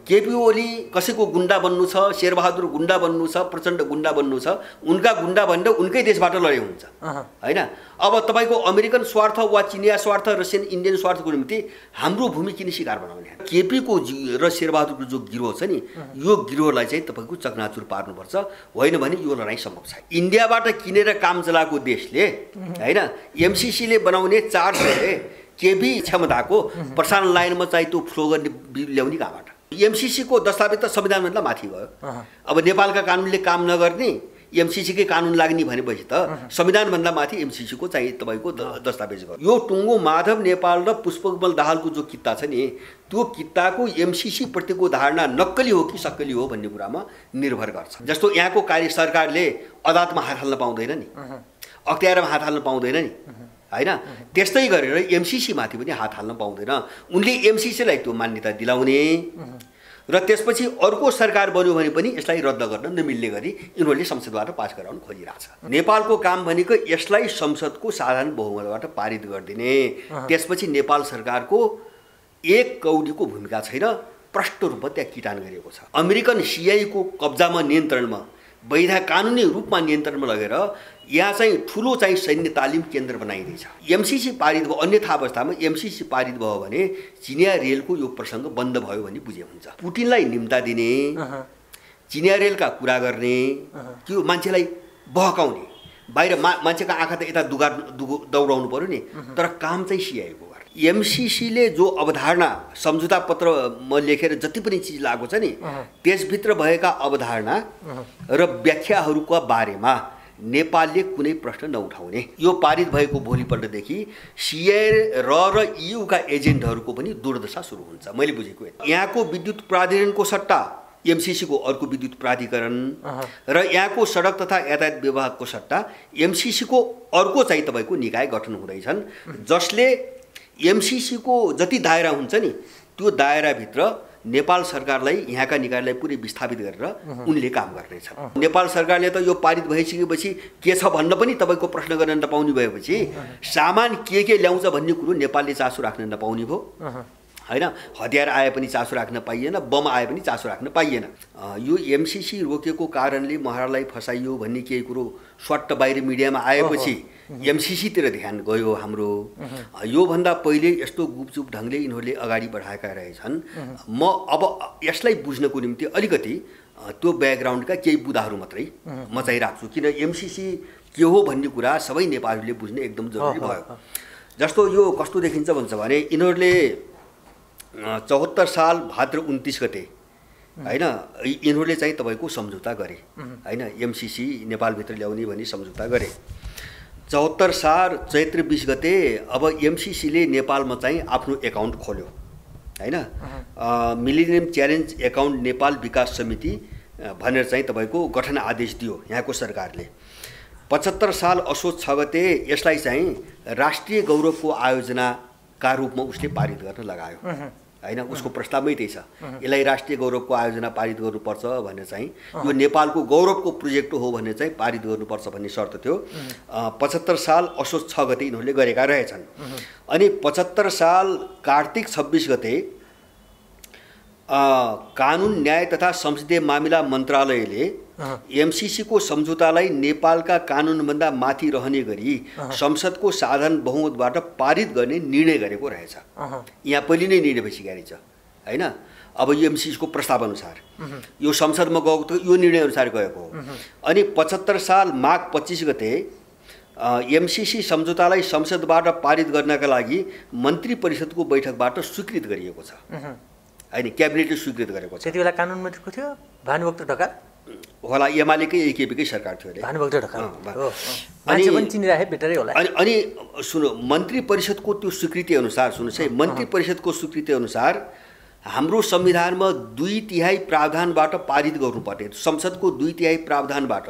केपी ओली कसैको गुन्डा बन्नु छ, शेरबहादुर गुन्डा बन्नु छ, प्रचण्ड गुन्डा बन्नु छ, उनका गुन्डा भनेर उनकै देशबाट लडे हुन्छ हैन। अब तपाईको अमेरिकन स्वार्थ वा चिनिया स्वार्थ, रसियन इन्डियन स्वार्थको निम्ति हाम्रो भूमि किन शिकार बनाउने? केपी को र शेरबहादुरको जो गिरोह छ नि, यो गिरोहलाई चाहिँ तपाईको चकनाचुर पार्नुपर्छ, होइन भने यो लडाईँ सम्भव छ। इन्डियाबाट किनेर काम चलाएको देशले हैन एमसीसी ले बनाउने चार्जले केपी क्षमताको प्रसारण लाइनमा चाहिँ त्यो फ्लो गर्ने ल्याउने कहाँबाट? एमसीसी को दस्तावेज त संविधानभन्दा माथि गयो। अब नेपालका कानुनले काम नगर्ने एमसीसी कै कानुन लाग्ने भनेपछि त संविधानभन्दा माथि एमसीसी को चाहिँ तपाईको दस्तावेज गयो। यो टुङ्गो माधव नेपाल र पुष्पकमल दाहालको जो कित्ता छ नि, त्यो कित्ताको एमसीसी प्रतिको धारणा नक्कली हो कि सक्कली हो भन्ने कुरामा निर्भर गर्छ। जस्तो यहाँको कार्य सरकारले अदालतमा हात हाल्न पाउँदैन नि, अख्तियारमा हात हाल्न पाउँदैन नि हैन, त्यस्तै गरेर एमसीसी माथि पनि हात हाल्न पाउँदैन। उनले एमसीसीलाई त्यो मान्यता दिलाउने र त्यसपछि अर्को सरकार बन्यो भने पनि यसलाई रद्द गर्न नमिल्ने गरी यिनीहरूले संसदबाट पास गराउन खोजिरहेछ। नेपालको काम भनेको यसलाई संसदको साधारण बहुमतबाट पारित गरिदिने, त्यसपछि नेपाल सरकारको एक कौडीको भूमिका छैन, प्रष्ट रूपमा त्यहाँ किटान गरेको छ। अमेरिकन सीआईए को कब्जामा नियन्त्रणमा वैधा कानुनी रूपमा नियन्त्रणमा लगेर यहाँ चाहिँ ठुलो चाहिँ सैन्य तालिम केन्द्र बनाइदिन्छ। एमसीसी पारित भयो, अन्यथा अवस्थामा एमसीसी पारित भयो भने चिनिया रेलको यो प्रसङ्ग बन्द भयो भन्ने बुझे हुन्छ। पुटिनलाई निम्ता दिने, चिनिया रेलका कुरा गर्ने, त्यो मान्छेलाई बहकाउने, बाहिर मान्छेका आँखा त यता दौडाउनु पर्यो नि, तर काम चाहिँ सीआईएको गर्छ। एमसीसीले जो अवधारणा सम्झौता पत्रमा लेखेर जति पनि चिज लागेको छ नि, त्यसभित्र भएका अवधारणा र व्याख्याहरूका बारेमा नेपालले कुनै प्रश्न नउठाउने। यो पारित भएको भोलिपल्टदेखि सीआईए र ईयू का एजेन्टहरूको पनि दुर्दशा सुरु हुन्छ। मैले बुझेको यहाँको विद्युत प्राधिकरणको सट्टा एमसीसी को अर्को विद्युत प्राधिकरण र यहाँको सडक तथा यातायात विभागको सट्टा एमसीसी को अर्को चाहिँ तपाईको निकाय गठन हुँदैछन्, जसले एमसीसी को जति दायरा हुन्छ नि त्यो दायराभित्र नेपाल सरकारलाई, यहाँका निकायलाई पुरै विस्थापित गरेर उनले काम गर्नेछ। नेपाल सरकारले त यो पारित भइसकेपछि के छ भन्न पनि तपाईको प्रश्न गर्न नपाउने भएपछि सामान के ल्याउँछ भन्ने कुरो नेपालले चासो राख्न नपाउने भयो हैन। हतियार आए पनि चासो राख्न पाइएन, बम आए पनि चासो राख्न पाइएन। यो एमसीसी रोकेको कारणले महाराजलाई फसाइयो भन्ने केही कुरो स्वाट्ट बाहिर मिडियामा आएपछि एमसीसी तिर ध्यान गयो हाम्रो। यो भन्दा पहिले यस्तो गुपचुप ढंगले यिनीहरूले अगाडि बढाएका रहेछन्। म अब यसलाई बुझ्नको निम्ति अलिकति त्यो ब्याकग्राउन्डका केही बुदाहरू मात्रै म चाहिँ राख्छु, किन एमसीसी के हो भन्ने कुरा सबै नेपालीले बुझ्ने एकदम जरुरी भयो। जस्तो यो कस्तो देखिन्छ भन्छ भने यिनीहरूले 74 साल भाद्र 29 गते हैन यिनीहरूले चाहिँ तपाईको सम्झौता गरे हैन, एमसीसी नेपालभित्र ल्याउने भनी सम्झौता गरे। 74 साल चैत्र 20 गते अब एमसीसी ले नेपालमा चाहिँ आफ्नो एकाउन्ट खोल्यो हैन। मिलेनियम च्यालेन्ज एकाउन्ट नेपाल विकास समिति भनेर चाहिँ तपाईको गठन आदेश दियो यहाँको सरकारले। 75 साल असोज 6 गते यसलाई चाहिँ राष्ट्रिय गौरवको आयोजनाका रूपमा उसले पारित गर्न लगायो हैन। उसको प्रस्तावमै त्यही छ, यसलाई राष्ट्रिय गौरवको आयोजना पारित गर्नुपर्छ भनेर चाहिँ, यो नेपालको गौरवको प्रोजेक्ट हो भनेर चाहिँ पारित गर्नुपर्छ भन्ने शर्त थियो। 75 साल असोज 6 गते यिनीहरूले गरेका रहेछन्। अनि 75 साल कार्तिक 26 गते कानुन न्याय तथा संसदीय मामिला मन्त्रालयले एमसीसी को सम्झौतालाई नेपालका कानुनभन्दा माथि रहने गरी संसदको साधारण बहुमतबाट पारित गर्ने निर्णय गरेको रहेछ। यहाँ पहिले नै निर्णय भइसकेको छ हैन। अब यो एमसीसी को प्रस्ताव अनुसार यो संसदमा गएको त यो निर्णय अनुसार गएको हो। अनि 75 साल माघ 25 गते एमसीसी सम्झौतालाई संसदबाट पारित गर्नका लागि मन्त्री परिषदको बैठकबाट स्वीकृत गरिएको छ हैन, क्याबिनेटले स्वीकृत गरेको छ। त्यतिबेला कानुन मन्त्री को थियो? भानुभक्त ढकाल होला, एमालेकै एकेपीकै सरकार थियो अरे। भानुभक्त ढकाल मान्छे पनि चिनिराखे बेटरै होला। अनि सुनो, मन्त्री परिषदको त्यो स्वीकृति अनुसार सुन्नुस् है, मन्त्री परिषदको स्वीकृति अनुसार हाम्रो संविधानमा 2/3 प्रावधानबाट पारित गर्नुपर्ने, संसदको 2/3 प्रावधानबाट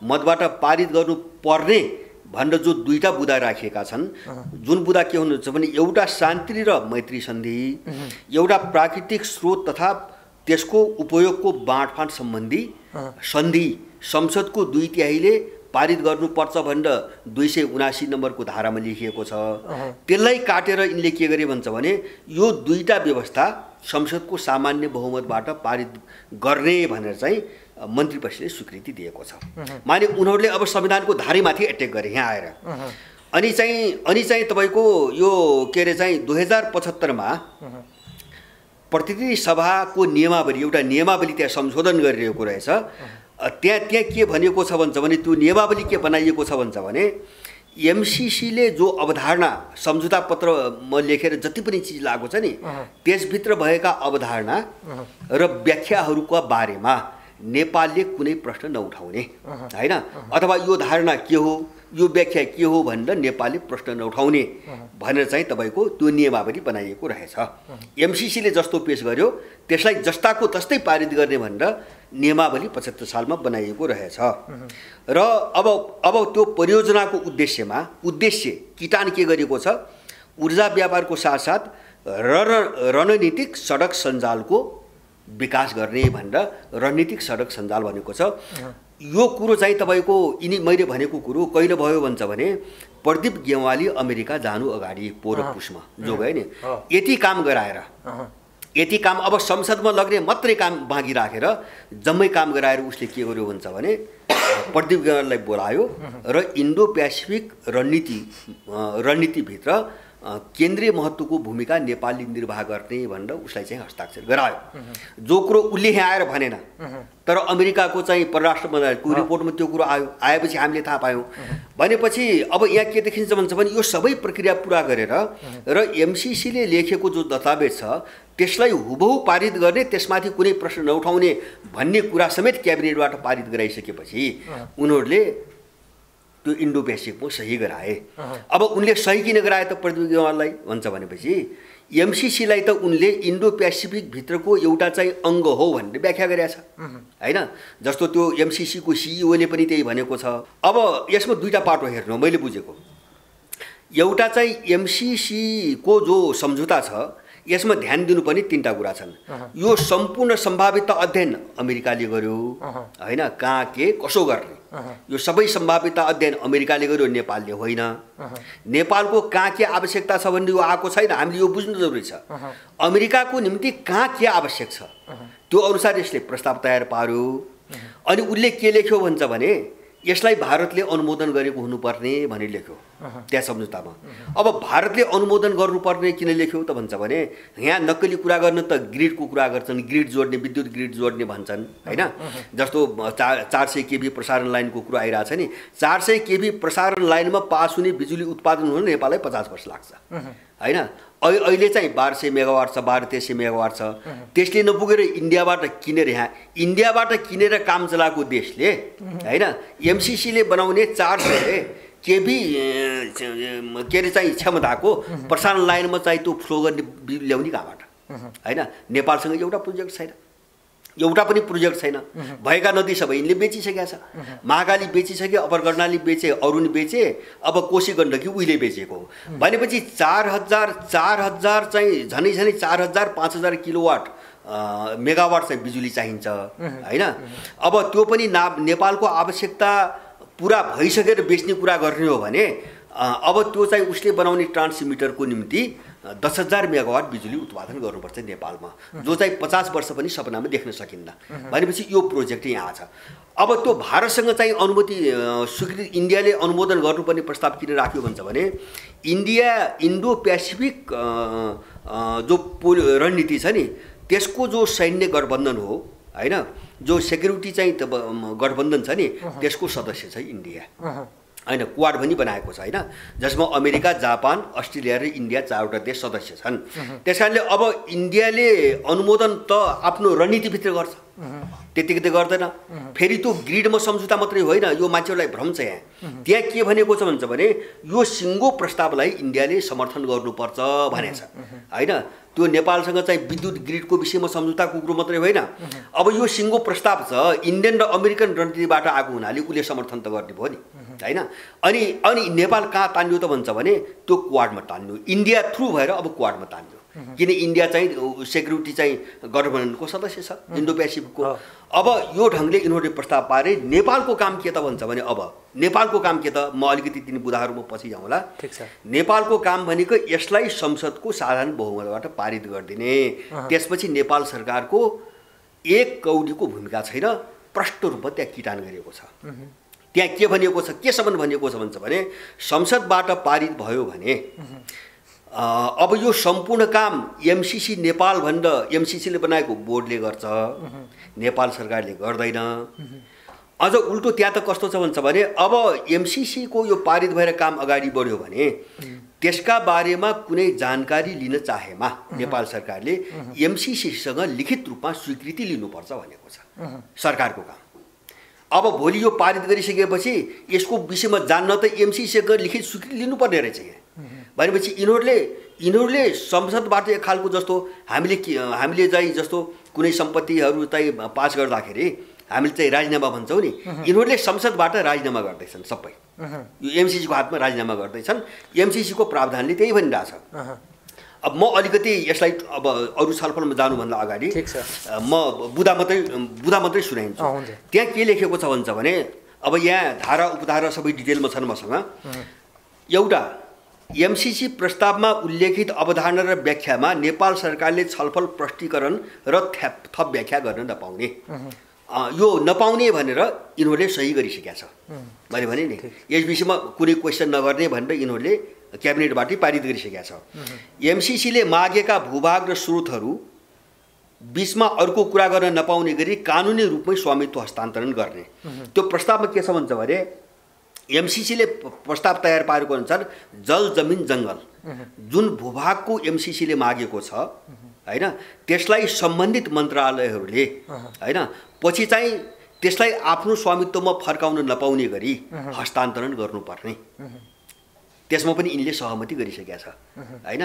मतबाट पारित गर्नुपर्ने भनेर जो दुईटा बुदा राखिएका छन्। जुन बुदा के हुनुहुन्छ भने एउटा शान्ति र मैत्री सन्धि, एउटा प्राकृतिक स्रोत तथा त्यसको उपयोगको बाँडफाँड सम्बन्धी सन्धि संसदको 2/3 ले पारित गर्नुपर्छ भनेर 279 नम्बरको धारामा लेखिएको छ। त्यसलाई काटेर यिनले के गरे भन्छ भने यो दुईटा व्यवस्था संसदको सामान्य बहुमतबाट पारित गर्ने भनेर चाहिँ मन्त्री परिषदले स्वीकृति दिएको छ। माने उनीहरूले अब संविधानको धारैमाथि एट्याक गरे यहाँ आएर। अनि चाहिँ तपाईँको यो के अरे चाहिँ 2075 मा प्रतिनिधि सभाको नियमावली, एउटा नियमावली त्यहाँ संशोधन गरिरहेको रहेछ। त्यहाँ के भनेको छ भन्छ भने त्यो नियमावली के बनाइएको छ भन्छ भने एमसीसीले जो अवधारणा सम्झौता पत्रमा लेखेर जति पनि चिज लागेको छ नि त्यसभित्र भएका अवधारणा र व्याख्याहरूका बारेमा नेपालले कुनै प्रश्न नउठाउने हैन, अथवा यो धारणा के हो, यो व्याख्या के हो भनेर नेपालले प्रश्न नउठाउने भनेर चाहिँ तपाईको त्यो नियमावली बनाइएको रहेछ। एमसीसीले जस्तो पेश गर्यो त्यसलाई जस्ताको तस्तै पारित गर्ने भनेर नियमावली 75 सालमा बनाइएको रहेछ। र अब त्यो परियोजनाको उद्देश्य किटान के गरेको छ, ऊर्जा व्यापारको साथसाथ रणनीतिक सडक सञ्जालको विकास गर्ने भनेर रणनीतिक सडक सञ्जाल भनेको छ। यो कुरो चाहिँ तपाईको मैले भनेको कुरो कहिले भयो भन्छ भने प्रदीप गेवाली अमेरिका जानु अगाडि पोहोर पुसमा जो गए नि, यति काम अब संसदमा लग्ने मात्रै काम बाँकी राखेर जम्मै काम गराएर उसले के गर्यो भन्छ भने प्रदीप गेवालीलाई बोलायो र इन्डो पेसिफिक रणनीतिभित्र केन्द्रीय महत्त्वको भूमिका नेपालले निर्वाह गर्ने भनेर उसलाई चाहिँ हस्ताक्षर गरायो। जो कुरो उसले यहाँ आएर भनेन तर अमेरिकाको चाहिँ परराष्ट्र मन्त्रालयको रिपोर्टमा त्यो कुरो आएपछि हामीले थाहा पायौँ। भनेपछि अब यहाँ के देखिन्छ भन्छ भने यो सबै प्रक्रिया पुरा गरेर र एमसीसीले लेखेको जो दस्तावेज छ त्यसलाई हुबहु पारित गर्ने, त्यसमाथि कुनै प्रश्न नउठाउने भन्ने कुरा समेत क्याबिनेटबाट पारित गराइसकेपछि उनीहरूले त्यो इन्डो पेसिफिकमा सही गराए। अब उनले सही किन गराए त प्रदीप गेवालीलाई भन्छ भनेपछि एमसीसीलाई त उनले इन्डो पेसिफिक भित्रको एउटा चाहिँ अङ्ग हो भनेर व्याख्या गरेका छ हैन। जस्तो त्यो एमसीसीको सीईओले पनि त्यही भनेको छ। अब यसमा दुईटा पाटो हेर्नु मैले बुझेको, एउटा चाहिँ एमसीसीको जो सम्झौता छ यसमा ध्यान दिनुपर्ने तीनटा कुरा छन्। यो सम्पूर्ण सम्भाव्यता अध्ययन अमेरिकाले गर्यो हैन, कहाँ के कसो गर्ने, यो सबै सम्भाव्यता अध्ययन अमेरिकाले गर्यो, नेपालले होइन। नेपालको कहाँ के आवश्यकता छ भन्ने यो आएको छैन, हामीले यो बुझ्नु जरुरी छ। अमेरिकाको निम्ति कहाँ के आवश्यक छ त्यो अनुसार यसले प्रस्ताव तयार पार्यो। अनि उसले के लेख्यो भन्छ भने यसलाई भारतले अनुमोदन गरेको हुनुपर्ने भनी लेख्यो त्यहाँ सम्झौतामा। अब भारतले अनुमोदन गर्नुपर्ने किन लेख्यो त भन्छ भने यहाँ नक्कली कुरा गर्न त ग्रिडको कुरा गर्छन्, ग्रिड जोड्ने, विद्युत ग्रिड जोड्ने भन्छन् हैन। जस्तो 400 केबी प्रसारण लाइनको कुरा आइरहेछ नि, 400 केबी प्रसारण लाइनमा पास हुने बिजुली उत्पादन हुन नेपाललाई 50 वर्ष लाग्छ हैन। अहिले चाहिँ 1200 मेगावाट छ, 1200 मेगावाट छ। त्यसले नपुगेर इन्डियाबाट किनेर काम चलाएको देशले हैन एमसीसीले बनाउने 400 केबी के अरे चाहिँ क्षमताको प्रसारण लाइनमा चाहिँ त्यो फ्लो गर्ने ल्याउने कहाँबाट हैन। नेपालसँग एउटा पनि प्रोजेक्ट छैन। भएका नदी सबै यिनले बेचिसकेका छ। महाकाली बेचिसके, अपर कर्णाली बेचे, अरुण बेचे, अब कोशी गण्डकी उहिले बेचेको हो। भनेपछि 4000 चाहिँ झनै 4000-5000 किलोवाट मेगावाट चाहिँ बिजुली चाहिन्छ हैन। अब त्यो पनि नेपालको आवश्यकता पुरा भइसकेर बेच्ने कुरा गर्ने हो भने अब त्यो चाहिँ उसले बनाउने ट्रान्समिटरको निम्ति 10,000 मेगावाट बिजुली उत्पादन गर्नुपर्छ नेपालमा, जो चाहिँ 50 वर्ष पनि सपनामा देख्न सकिन्न। भनेपछि यो प्रोजेक्ट यहाँ छ। अब त्यो भारतसँग चाहिँ अनुमति स्वीकृति इन्डियाले अनुमोदन गर्नुपर्ने प्रस्ताव किन राख्यो भन्छ भने इन्डो पेसिफिक जो रणनीति छ नि त्यसको जो सैन्य गठबन्धन हो हैन, जो सेक्युरिटी चाहिँ गठबन्धन छ नि त्यसको सदस्य छ इन्डिया हैन। क्वाड पनि बनाएको छ हैन, जसमा अमेरिका, जापान, अस्ट्रेलिया र इन्डिया 4वटा देश सदस्य छन्। त्यसकारणले अब इन्डियाले अनुमोदन त आफ्नो रणनीतिभित्र गर्छ, त्यतिकै त गर्दैन। फेरि त्यो ग्रिडमा सम्झौता मात्रै होइन, यो मान्छेहरूलाई भ्रम छ यहाँ। त्यहाँ के भनेको छ भन्छ भने यो सिङ्गो प्रस्तावलाई इन्डियाले समर्थन गर्नुपर्छ भनेछ हैन। त्यो नेपालसँग चाहिँ विद्युत ग्रिडको विषयमा सम्झौताको कुरो मात्रै होइन, अब यो सिङ्गो प्रस्ताव छ इन्डियन र अमेरिकन रणनीतिबाट आएको हुनाले उसले समर्थन त गर्ने भयो नि हैन। अनि नेपाल कहाँ तान्यो त भन्छ भने त्यो क्वाडमा तान्यो, इन्डिया थ्रु भएर अब क्वाडमा तान्यो। किन इन्डिया चाहिँ सेक्युरिटी चाहिँ गठबन्धनको सदस्य छ इन्डो पेसिफिकको। अब यो ढङ्गले यिनीहरूले प्रस्ताव पारे नेपालको काम के त भन्छ भने अब नेपालको काम के त म अलिकति तिनी बुदाहरूमा पछि जाउँला। ठीक छ। नेपालको काम भनेको यसलाई संसदको साधारण बहुमतबाट पारित गरिदिने, त्यसपछि नेपाल सरकारको एक कौडीको भूमिका छैन, प्रष्ट रूपमा त्यहाँ किटान गरिएको छ। त्यहाँ के भनिएको छ, केसम्म भनिएको छ भन्छ भने संसदबाट पारित भयो भने अब यो सम्पूर्ण काम एमसीसी नेपाल भनेर एमसीसीले बनाएको बोर्डले गर्छ, नेपाल सरकारले गर्दैन। अझ उल्टो त्यहाँ त कस्तो छ भन्छ भने अब एमसीसीको यो पारित भएर काम अगाडि बढ्यो भने त्यसका बारेमा कुनै जानकारी लिन चाहेमा नेपाल सरकारले एमसीसीसँग लिखित रूपमा स्वीकृति लिनुपर्छ भनेको छ सरकारको काम। अब भोलि यो पारित गरिसकेपछि यसको विषयमा जान्न त एमसीसीसँग लिखित स्वीकृति लिनुपर्ने रहेछ। भनेपछि यिनीहरूले संसदबाट एक खालको जस्तो हामीले चाहिँ जस्तो कुनै सम्पत्तिहरू चाहिँ पास गर्दाखेरि हामीले चाहिँ राजीनामा भन्छौँ नि, यिनीहरूले संसदबाट राजीनामा गर्दैछन्, सबै यो एमसीसीको हातमा राजीनामा गर्दैछन्। एमसीसीको प्रावधानले त्यही भनिरहेछ। अब म अलिकति यसलाई अब अरू छलफलमा जानुभन्दा अगाडि म बुदा मात्रै सुनाइन्छु। त्यहाँ के लेखेको छ भन्छ भने अब यहाँ धारा उपधारा सबै डिटेलमा छन् मसँग। एउटा एमसीसी प्रस्तावमा उल्लेखित अवधारणा र व्याख्यामा नेपाल सरकारले छलफल प्रष्टीकरण र थप व्याख्या गर्न नपाउने, यो नपाउने भनेर यिनीहरूले सही गरिसकेका छ। मैले भने नि यस विषयमा कुनै क्वेसन नगर्ने भनेर यिनीहरूले क्याबिनेटबाटै पारित गरिसकेका छ। एमसीसीले मागेका भूभाग र स्रोतहरू बीचमा अर्को कुरा गर्न नपाउने गरी कानुनी रूपमै स्वामित्व हस्तान्तरण गर्ने। त्यो प्रस्तावमा के छ भन्छ भने एमसीसीले प्रस्ताव तयार पारेको अनुसार जल जमिन जङ्गल जुन भूभागको एमसीसीले मागेको छ हैन, त्यसलाई सम्बन्धित मन्त्रालयहरूले हैन पछि चाहिँ त्यसलाई आफ्नो स्वामित्वमा फर्काउन नपाउने गरी हस्तान्तरण गर्नुपर्ने, त्यसमा पनि यिनले सहमति गरिसकेका छ हैन।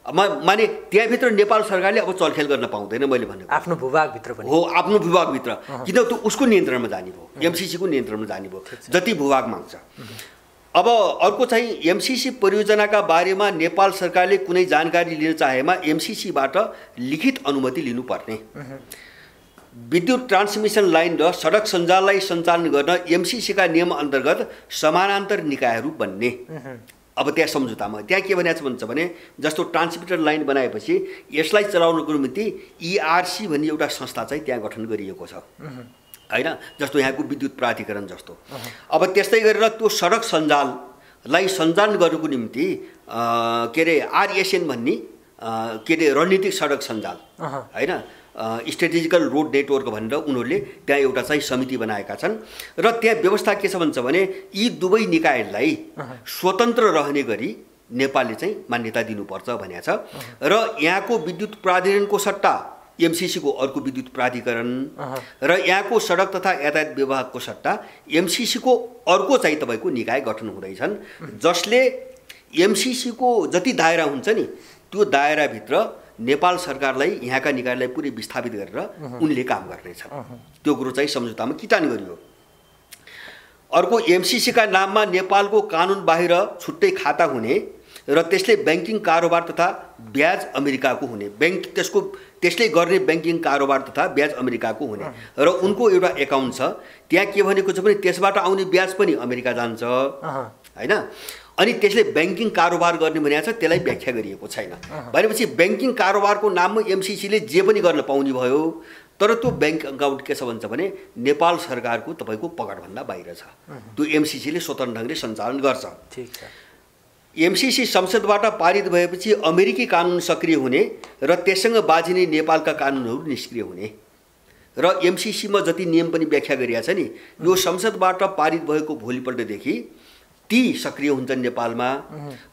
माने त्यहाँभित्र नेपाल सरकारले अब चलखेल गर्न पाउँदैन। मैले भनेको आफ्नो भूभागभित्र पनि हो, आफ्नो भूभागभित्र, किन त्यो उसको नियन्त्रणमा जाने भयो, एमसीसीको नियन्त्रणमा जाने भयो जति भूभाग माग्छ। अब अर्को चाहिँ एमसीसी परियोजनाका बारेमा नेपाल सरकारले कुनै जानकारी लिन चाहेमा एमसीसीबाट लिखित अनुमति लिनुपर्ने। विद्युत ट्रान्समिसन लाइन र सडक सञ्जाललाई सञ्चालन गर्न एमसीसीका नियम अन्तर्गत समानान्तर निकायहरू बन्ने। अब त्यहाँ सम्झौतामा त्यहाँ के भनेको छ भन्छ भने जस्तो ट्रान्समिटर लाइन बनाएपछि यसलाई चलाउनको निम्ति ईआरसी भन्ने एउटा संस्था चाहिँ त्यहाँ गठन गरिएको छ हैन, जस्तो यहाँको विद्युत प्राधिकरण जस्तो। अब त्यस्तै गरेर त्यो सडक सञ्जाललाई सञ्चालन गर्नुको निम्ति के अरे आरएसएन भन्ने के अरे रणनीतिक सडक सञ्जाल हैन, स्ट्रेटेजिकल रोड नेटवर्क भनेर उनीहरूले त्यहाँ एउटा चाहिँ समिति बनाएका छन्। र त्यहाँ व्यवस्था के छ भन्छ भने यी दुवै निकायलाई स्वतन्त्र रहने गरी नेपालले चाहिँ मान्यता दिनुपर्छ भनेको छ। र यहाँको विद्युत प्राधिकरणको सट्टा एमसीसीको अर्को विद्युत प्राधिकरण र यहाँको सडक तथा यातायात विभागको सट्टा एमसीसीको अर्को चाहिँ तपाईँको निकाय गठन हुँदैछन्, जसले एमसीसीको जति दायरा हुन्छ नि त्यो दायराभित्र नेपाल सरकारलाई यहाँका निकायलाई पुरै विस्थापित गरेर उनले काम गर्नेछन्। त्यो कुरो चाहिँ सम्झौतामा किटान गरियो। अर्को एमसीसीका नाममा नेपालको कानुन बाहिर छुट्टै खाता हुने र त्यसले ब्याङ्किङ कारोबार तथा ब्याज अमेरिकाको हुने, त्यसले गर्ने ब्याङ्किङ कारोबार तथा ब्याज अमेरिकाको हुने र उनको एउटा एकाउन्ट छ त्यहाँ के भनेको छ भने त्यसबाट आउने ब्याज पनि अमेरिका जान्छ हैन। अनि त्यसले ब्याङ्किङ कारोबार गर्ने भनेको छ, त्यसलाई व्याख्या गरिएको छैन। भनेपछि ब्याङ्किङ कारोबारको नाममा एमसीसीले जे पनि गर्न पाउने भयो, तर त्यो ब्याङ्क अकाउन्ट के छ भन्छ भने नेपाल सरकारको तपाईँको पकडभन्दा बाहिर छ। त्यो एमसीसीले स्वतन्त्र ढङ्गले सञ्चालन गर्छ। ठीक छ। एमसीसी संसदबाट पारित भएपछि अमेरिकी कानुन सक्रिय हुने र त्यससँग बाजिने नेपालका कानुनहरू निष्क्रिय हुने। र एमसीसीमा जति नियम पनि व्याख्या गरिएको छ नि यो संसदबाट पारित भएको भोलिपल्टदेखि ती सक्रिय हुन्छन् नेपालमा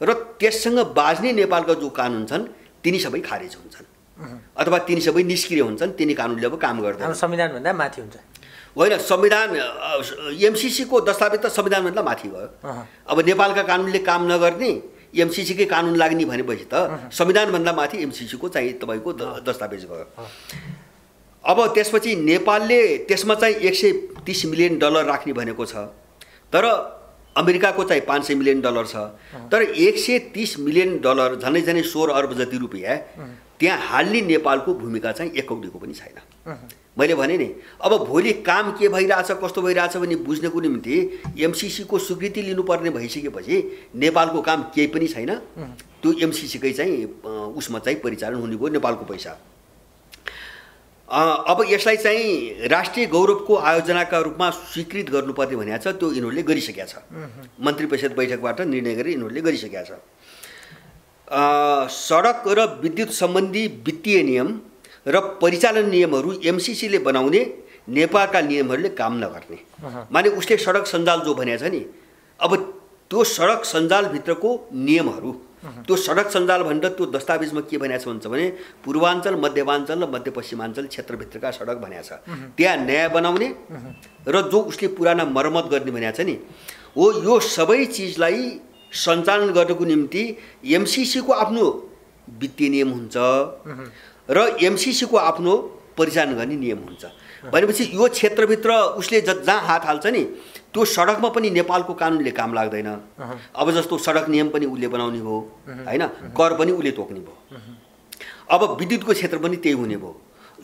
र त्यससँग बाज्ने नेपालका जो कानुन छन् तिनी सबै खारेज हुन्छन् अथवा तिनी सबै निष्क्रिय हुन्छन्, तिनी कानुनले अब काम गर्दैन। संविधानभन्दा माथि हुन्छ होइन, संविधान एमसीसीको दस्तावेज त संविधानभन्दा माथि भयो। अब नेपालका कानुनले काम नगर्ने एमसीसीकै कानुन लाग्ने भनेपछि त संविधानभन्दा माथि एमसीसीको चाहिँ तपाईँको दस्तावेज भयो। अब त्यसपछि नेपालले त्यसमा चाहिँ $130 मिलियन राख्ने भनेको छ, तर अमेरिकाको चाहिँ $500 मिलियन छ, तर $130 मिलियन झनै झनै 16 अर्ब जति रुपियाँ त्यहाँ हाल्ने नेपालको भूमिका चाहिँ 1 कौडीको पनि छैन। मैले भने नि, अब भोलि काम के भइरहेछ कस्तो भइरहेछ भने बुझ्नको निम्ति एमसीसीको स्वीकृति लिनुपर्ने भइसकेपछि नेपालको काम केही पनि छैन। त्यो एमसीसीकै चाहिँ उसमा चाहिँ परिचालन हुने भयो नेपालको पैसा। अब यसलाई चाहिँ राष्ट्रिय गौरवको आयोजनाका रूपमा स्वीकृत गर्नुपर्ने भनेको छ, त्यो यिनीहरूले गरिसकेका छ। मन्त्री परिषद बैठकबाट निर्णय गरी यिनीहरूले गरिसकेका छ। सडक र विद्युत सम्बन्धी वित्तीय नियम र परिचालन नियमहरू एमसीसीले बनाउने नेपालका नियमहरूले काम नगर्ने। माने उसले सडक सञ्जाल जो भनेको छ नि, अब त्यो सडक सञ्जालभित्रको नियमहरू, त्यो सडक सञ्जाल भनेर त्यो दस्तावेजमा के भनेको छ भन्छ भने पूर्वाञ्चल, मध्यमाञ्चल र मध्यपश्चिमाञ्चल क्षेत्रभित्रका सडक भनेको छ, त्यहाँ नयाँ बनाउने र जो उसले पुराना मर्मत गर्ने भनेको छ नि, हो यो सबै चिजलाई सञ्चालन गर्नको निम्ति एमसीसीको आफ्नो वित्तीय नियम हुन्छ र एमसीसीको आफ्नो परिचालन गर्ने नियम हुन्छ। भनेपछि यो क्षेत्रभित्र उसले जहाँ हात हाल्छ नि, त्यो सडकमा पनि नेपालको कानुनले काम लाग्दैन। अब जस्तो सडक नियम पनि उसले बनाउने भयो हैन, कर पनि उसले तोक्ने भयो। अब विद्युतको क्षेत्र पनि त्यही हुने भयो।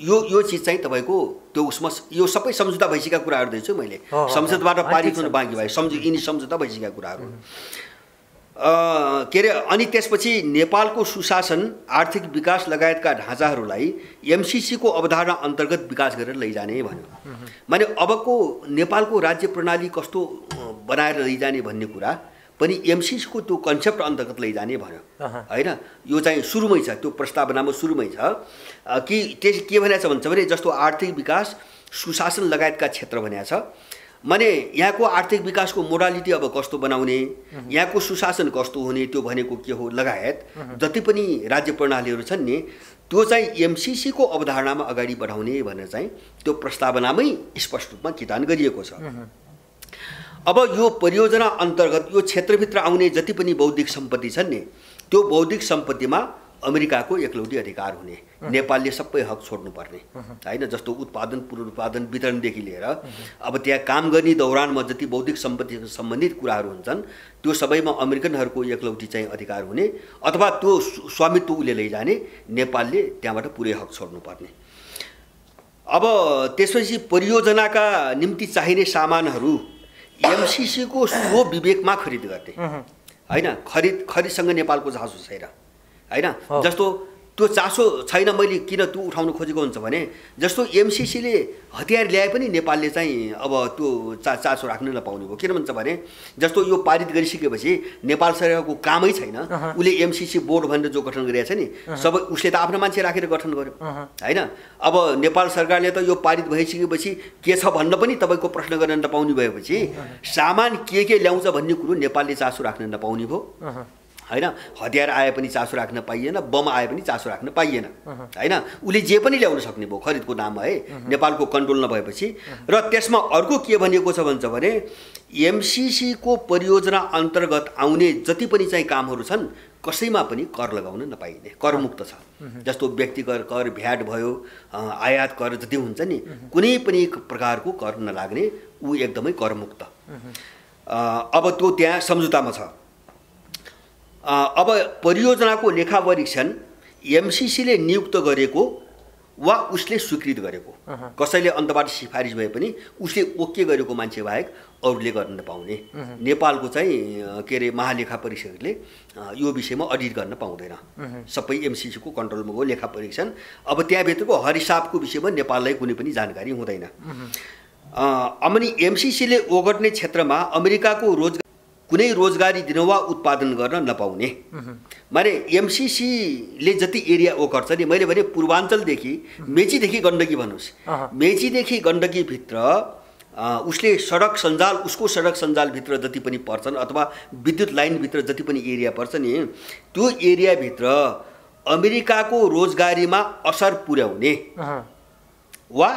यो चिज चाहिँ तपाईको त्यो उसमा यो सबै सम्झौता भइसकेका कुराहरू दिन्छु मैले, संसदबाट पारित हुन बाँकी भए यिनी सम्झौता भइसकेका कुराहरू के अरे। अनि त्यसपछि नेपालको सुशासन, आर्थिक विकास लगायतका ढाँचाहरूलाई एमसीसीको अवधारणा अन्तर्गत विकास गरेर लैजाने भन्यो। माने अबको नेपालको राज्य प्रणाली कस्तो बनाएर लैजाने भन्ने कुरा पनि एमसीसीको त्यो कन्सेप्ट अन्तर्गत लैजाने भन्यो हैन। यो चाहिँ सुरुमै छ, त्यो प्रस्तावनामा सुरुमै छ कि त्यस के भनेको छ भन्छ भने जस्तो आर्थिक विकास, सुशासन लगायतका क्षेत्र भनेको छ। माने यहाँको आर्थिक विकासको मोडालिटी अब कस्तो बनाउने, यहाँको सुशासन कस्तो हुने, त्यो भनेको के हो लगायत जति पनि राज्य प्रणालीहरू छन् नि, त्यो चाहिँ एमसीसीको अवधारणामा अगाडि बढाउने भनेर चाहिँ त्यो प्रस्तावनामै स्पष्ट रूपमा किटान गरिएको छ। अब यो परियोजना अन्तर्गत यो क्षेत्रभित्र आउने जति पनि बौद्धिक सम्पत्ति छन् नि, त्यो बौद्धिक सम्पत्तिमा अमेरिकाको एकलौटी अधिकार हुने, नेपालले सबै हक छोड्नुपर्ने हैन। जस्तो उत्पादन, पुनरुत्पादन, वितरणदेखि लिएर अब त्यहाँ काम गर्ने दौरानमा जति बौद्धिक सम्पत्तिसँग सम्बन्धित कुराहरू हुन्छन् त्यो सबैमा अमेरिकनहरूको एकलौटी चाहिँ अधिकार हुने, अथवा त्यो स्वामित्व उसले लैजाने, नेपालले त्यहाँबाट पुरै हक छोड्नुपर्ने। अब त्यसपछि परियोजनाका निम्ति चाहिने सामानहरू एमसीसीको स्वविवेकमा खरिद गर्ने हैन। खरिदसँग नेपालको चासो छैन हैन। जस्तो त्यो चासो छैन, मैले किन त्यो उठाउन खोजेको हुन्छ भने जस्तो एमसीसीले हतियार ल्याए पनि नेपालले चाहिँ अब त्यो चासो राख्न नपाउने भयो। किन भन्छ भने जस्तो यो पारित गरिसकेपछि नेपाल सरकारको कामै छैन, उसले एमसीसी बोर्ड भनेर जो गठन गरेको छ नि, सबै उसले त आफ्नो मान्छे राखेर गठन गर्यो हैन। अब नेपाल सरकारले त यो पारित भइसकेपछि के छ भन्न पनि तपाईँको प्रश्न गर्न नपाउने भएपछि सामान के ल्याउँछ भन्ने कुरो नेपालले चासो राख्न नपाउने भयो हैन। हतियार आए पनि चासो राख्न पाइएन, बम आए पनि चासो राख्न पाइएन हैन। उसले जे पनि ल्याउन सक्ने भयो खरिदको नाममा है, नेपालको कन्ट्रोल नभएपछि। र त्यसमा अर्को के भनिएको छ भन्छ भने एमसीसीको परियोजना अन्तर्गत आउने जति पनि चाहिँ कामहरू छन् कसैमा पनि कर लगाउन नपाइने, करमुक्त छ। जस्तो व्यक्तिगत कर, भ्याट भयो, आयात कर जति हुन्छ नि, कुनै पनि प्रकारको कर नलाग्ने, ऊ एकदमै करमुक्त। अब त्यो त्यहाँ सम्झौतामा छ। अब परियोजनाको लेखा परीक्षण एमसीसीले नियुक्त गरेको वा उसले स्वीकृत गरेको, कसैले अन्तबाट सिफारिस भए पनि उसले ओके गरेको मान्छे बाहेक अरूले गर्न नपाउने। नेपालको चाहिँ के अरे महालेखा परीक्षकले यो विषयमा अडिट गर्न पाउँदैन, सबै एमसीसीको कन्ट्रोलमा गयो लेखा परीक्षण। अब त्यहाँभित्रको हरिसाबको विषयमा नेपाललाई कुनै पनि जानकारी हुँदैन। अनि एमसीसीले ओगट्ने क्षेत्रमा अमेरिकाको कुनै रोजगारी दिन वा उत्पादन गर्न नपाउने। माने एमसीसीले जति एरिया ओगट्छ नि, मैले भने पूर्वाञ्चलदेखि मेचीदेखि गण्डकी भन्नुहोस्, मेचीदेखि गण्डकीभित्र उसले सडक सञ्जाल, उसको सडक सञ्जालभित्र जति पनि पर्छन् अथवा विद्युत लाइनभित्र जति पनि एरिया पर्छ नि, त्यो एरियाभित्र अमेरिकाको रोजगारीमा असर पुर्याउने वा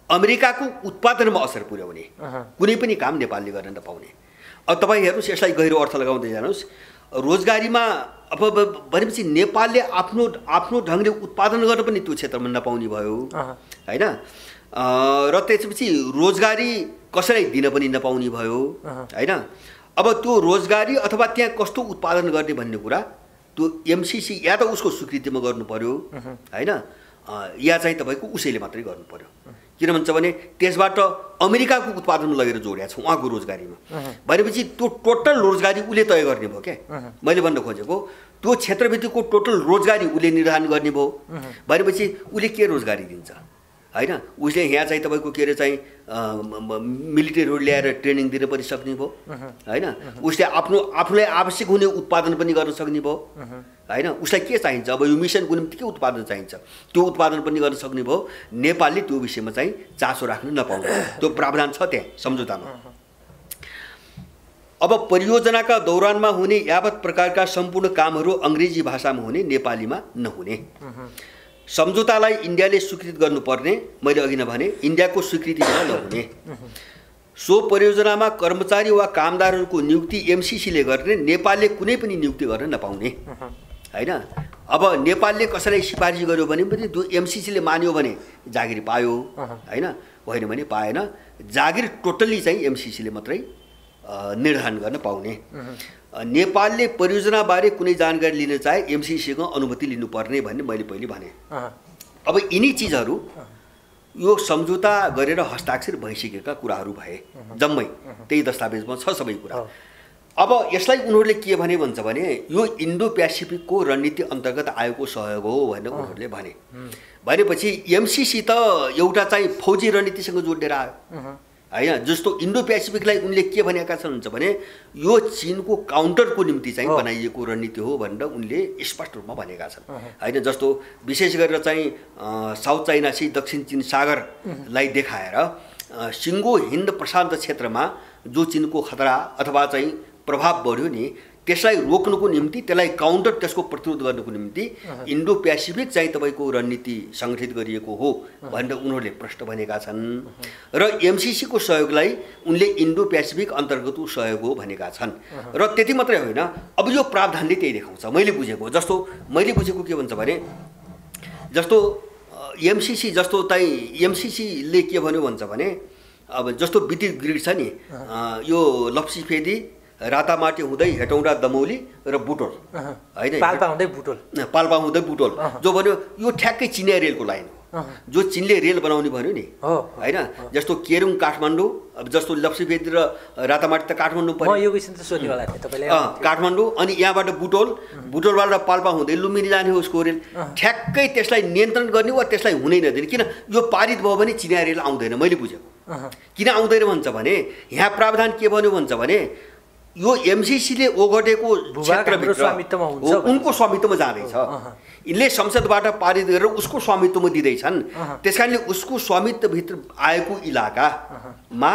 अमेरिकाको उत्पादनमा असर पुर्याउने कुनै पनि काम नेपालले गर्न नपाउने। अब तपाईँ हेर्नुहोस्, यसलाई गहिरो अर्थ लगाउँदै जानुहोस्। रोजगारीमा अब भनेपछि नेपालले आफ्नो ढङ्गले उत्पादन गर्न पनि त्यो क्षेत्रमा नपाउने भयो हैन। र त्यसपछि रोजगारी कसैलाई दिन पनि नपाउने भयो हैन। अब त्यो रोजगारी अथवा त्यहाँ कस्तो उत्पादन गर्ने भन्ने कुरा त्यो एमसीसी या त उसको स्वीकृतिमा गर्नु पर्यो हैन, या चाहिँ तपाईँको उसैले मात्रै गर्नु पर्यो। किन भन्छ भने त्यसबाट अमेरिकाको उत्पादन लगेर जोड्या छ उहाँको रोजगारीमा, भनेपछि त्यो टोटल रोजगारी उसले तय गर्ने भयो क्या। मैले भन्न खोजेको त्यो क्षेत्रभित्रको टोटल रोजगारी उसले निर्धारण गर्ने भयो भनेपछि उसले के रोजगारी दिन्छ हैन, उसले यहाँ चाहिँ तपाईँको के अरे चाहिँ मिलिट्रीहरू ल्याएर ट्रेनिङ दिन पनि सक्ने भयो हैन, उसले आफूलाई आवश्यक हुने उत्पादन पनि गर्न सक्ने भयो हैन, उसलाई के चाहिन्छ अब यो मिसनको निम्ति के उत्पादन चाहिन्छ त्यो उत्पादन पनि गर्न सक्ने भयो। नेपालले त्यो विषयमा चाहिँ चासो राख्न नपाउने त्यो प्रावधान छ त्यहाँ सम्झौतामा। अब परियोजनाका दौरानमा हुने यावत प्रकारका सम्पूर्ण कामहरू अङ्ग्रेजी भाषामा हुने, नेपालीमा नहुने। सम्झौतालाई इन्डियाले स्वीकृत गर्नुपर्ने, मैले अघि नै भने इन्डियाको स्वीकृति बिना नहुने। सो परियोजनामा कर्मचारी वा कामदारहरूको नियुक्ति एमसीसीले गर्ने, नेपालले कुनै पनि नियुक्ति गर्न नपाउने हैन। अब नेपालले कसैलाई सिफारिस गर्यो भने पनि त्यो एमसीसीले मान्यो भने जागिर पायो हैन, होइन भने पाएन। जागिर टोटल्ली चाहिँ एमसीसीले मात्रै निर्धारण गर्न पाउने। नेपालले परियोजनाबारे कुनै जानकारी लिन चाहे एमसीसीको अनुमति लिनुपर्ने भन्ने मैले पहिले भने। अब यिनी चिजहरू यो सम्झौता गरेर हस्ताक्षर भइसकेका कुराहरू भए, जम्मै त्यही दस्तावेजमा छ सबै कुरा। अब यसलाई उनीहरूले के भने भन्छ भने यो इन्डो पेसिफिकको रणनीति अन्तर्गत आएको सहयोग हो भनेर उनीहरूले भने। भनेपछि एमसीसी त एउटा चाहिँ फौजी रणनीतिसँग जोडेर आयो हैन। जस्तो इन्डो पेसिफिकलाई उनले के भनेका छन् भन्छ भने यो चीनको काउन्टरको निम्ति चाहिँ बनाइएको रणनीति हो भनेर उनले स्पष्ट रूपमा भनेका छन् हैन। जस्तो विशेष गरेर चाहिँ साउथ चाइना सी, दक्षिण चीन सागरलाई देखाएर सिङ्गो हिन्द प्रशान्त क्षेत्रमा जो चीनको खतरा अथवा चाहिँ प्रभाव बढ्यो नि त्यसलाई रोक्नुको निम्ति, त्यसलाई काउन्टर, त्यसको प्रतिरोध गर्नुको निम्ति इन्डो पेसिफिक चाहिँ तपाईँको रणनीति सङ्गठित गरिएको हो भनेर उनीहरूले प्रश्न भनेका छन्। र एमसीसीको सहयोगलाई उनले इन्डो पेसिफिक अन्तर्गतको सहयोग हो भनेका छन्। र त्यति मात्रै होइन, अब यो प्रावधानले त्यही देखाउँछ मैले बुझेको। जस्तो मैले बुझेको के भन्छ भने जस्तो एमसीसी जस्तो चाहिँ एमसीसीले के भन्यो भन्छ भने अब जस्तो विद्युत ग्रिड छ नि, यो लप्सीफेदी, रातामाटी हुँदै हेटौँडा, दमौली र बुटोल हैन, पाल्पा हुँदै बुटोल जो भन्यो यो ठ्याक्कै चिनिया रेलको लाइन हो। जो चिनले रेल बनाउने भन्यो नि हैन, जस्तो केरुङ काठमाडौँ, अब जस्तो लप्सीफेदी र रातामाटी त काठमाडौँ पर्यो, काठमाडौँ, अनि यहाँबाट बुटोलबाट पाल्पा हुँदै लुम्बिनी जाने हो उसको रेल। ठ्याक्कै त्यसलाई नियन्त्रण गर्ने वा त्यसलाई हुनै नदिने। किन यो पारित भयो भने चिनिया रेल आउँदैन। मैले बुझेको किन आउँदैन भन्छ भने यहाँ प्रावधान के भन्यो भन्छ भने यो एमसीसीले ओगटेको क्षेत्रभित्र उनको स्वामित्वमा जाँदैछ। यिनले संसदबाट पारित गरेर उसको स्वामित्वमा दिँदैछन्। त्यस कारणले उसको स्वामित्वभित्र आएको इलाकामा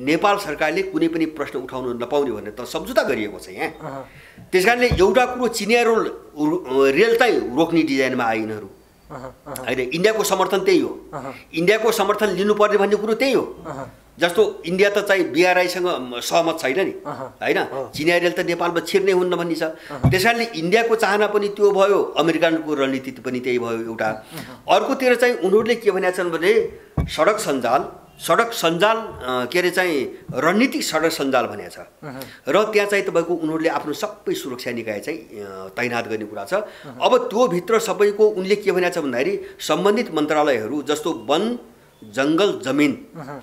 नेपाल सरकारले कुनै पनि प्रश्न उठाउन नपाउने भनेर त सम्झौता गरिएको छ यहाँ। त्यस कारणले एउटा कुरो चिनिया रेल चाहिँ रोक्ने डिजाइनमा आए यिनीहरू होइन। इन्डियाको समर्थन त्यही हो, इन्डियाको समर्थन लिनुपर्ने भन्ने कुरो त्यही हो। जस्तो इन्डिया त चाहिँ बिआरआईसँग सहमत छैन नि हैन, चिनिया रेल त नेपालमा छिर्नै हुन्न भन्ने छ। त्यस कारणले इन्डियाको चाहना पनि त्यो भयो, अमेरिकनको रणनीति पनि त्यही भयो एउटा। अर्कोतिर चाहिँ उनीहरूले के भनेका छन् भने सडक सञ्जाल के अरे चाहिँ रणनीतिक सडक सञ्जाल भनेको छ। र त्यहाँ चाहिँ तपाईँको उनीहरूले आफ्नो सबै सुरक्षा निकाय चाहिँ तैनात गर्ने कुरा छ। अब त्यो भित्र सबैको उनले के भनेको छ भन्दाखेरि सम्बन्धित मन्त्रालयहरू जस्तो वन, जङ्गल, जमिन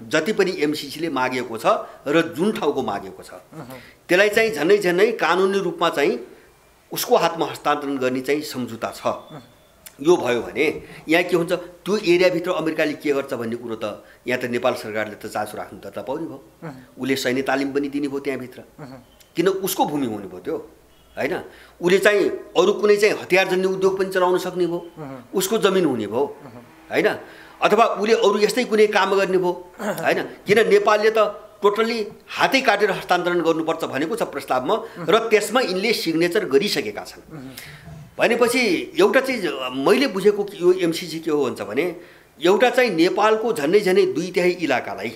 जति पनि एमसीसीले मागेको छ र जुन ठाउँको मागेको छ त्यसलाई चाहिँ झन्डै कानुनी रूपमा चाहिँ उसको हातमा हस्तान्तरण गर्ने चाहिँ सम्झौता छ। यो भयो भने यहाँ के हुन्छ, त्यो एरियाभित्र अमेरिकाले के गर्छ भन्ने कुरो त यहाँ त नेपाल सरकारले त चासो राख्नु त पाउने भयो। उसले सैन्य तालिम पनि दिने भयो त्यहाँभित्र, किन उसको भूमि हुने भयो त्यो हैन। उसले चाहिँ अरू कुनै चाहिँ हतियारजन्य उद्योग पनि चलाउन सक्ने भयो, उसको जमिन हुने भयो हैन। अथवा उसले अरू यस्तै कुनै काम गर्ने भयो हैन। किन नेपालले त टोटल्ली हातै काटेर हस्तान्तरण गर्नुपर्छ भनेको छ प्रस्तावमा, र त्यसमा यिनले सिग्नेचर गरिसकेका छन्। भनेपछि एउटा चिज मैले बुझेको यो एमसीसी के हो भन्छ भने एउटा चाहिँ नेपालको झन्डै 2/3 इलाकालाई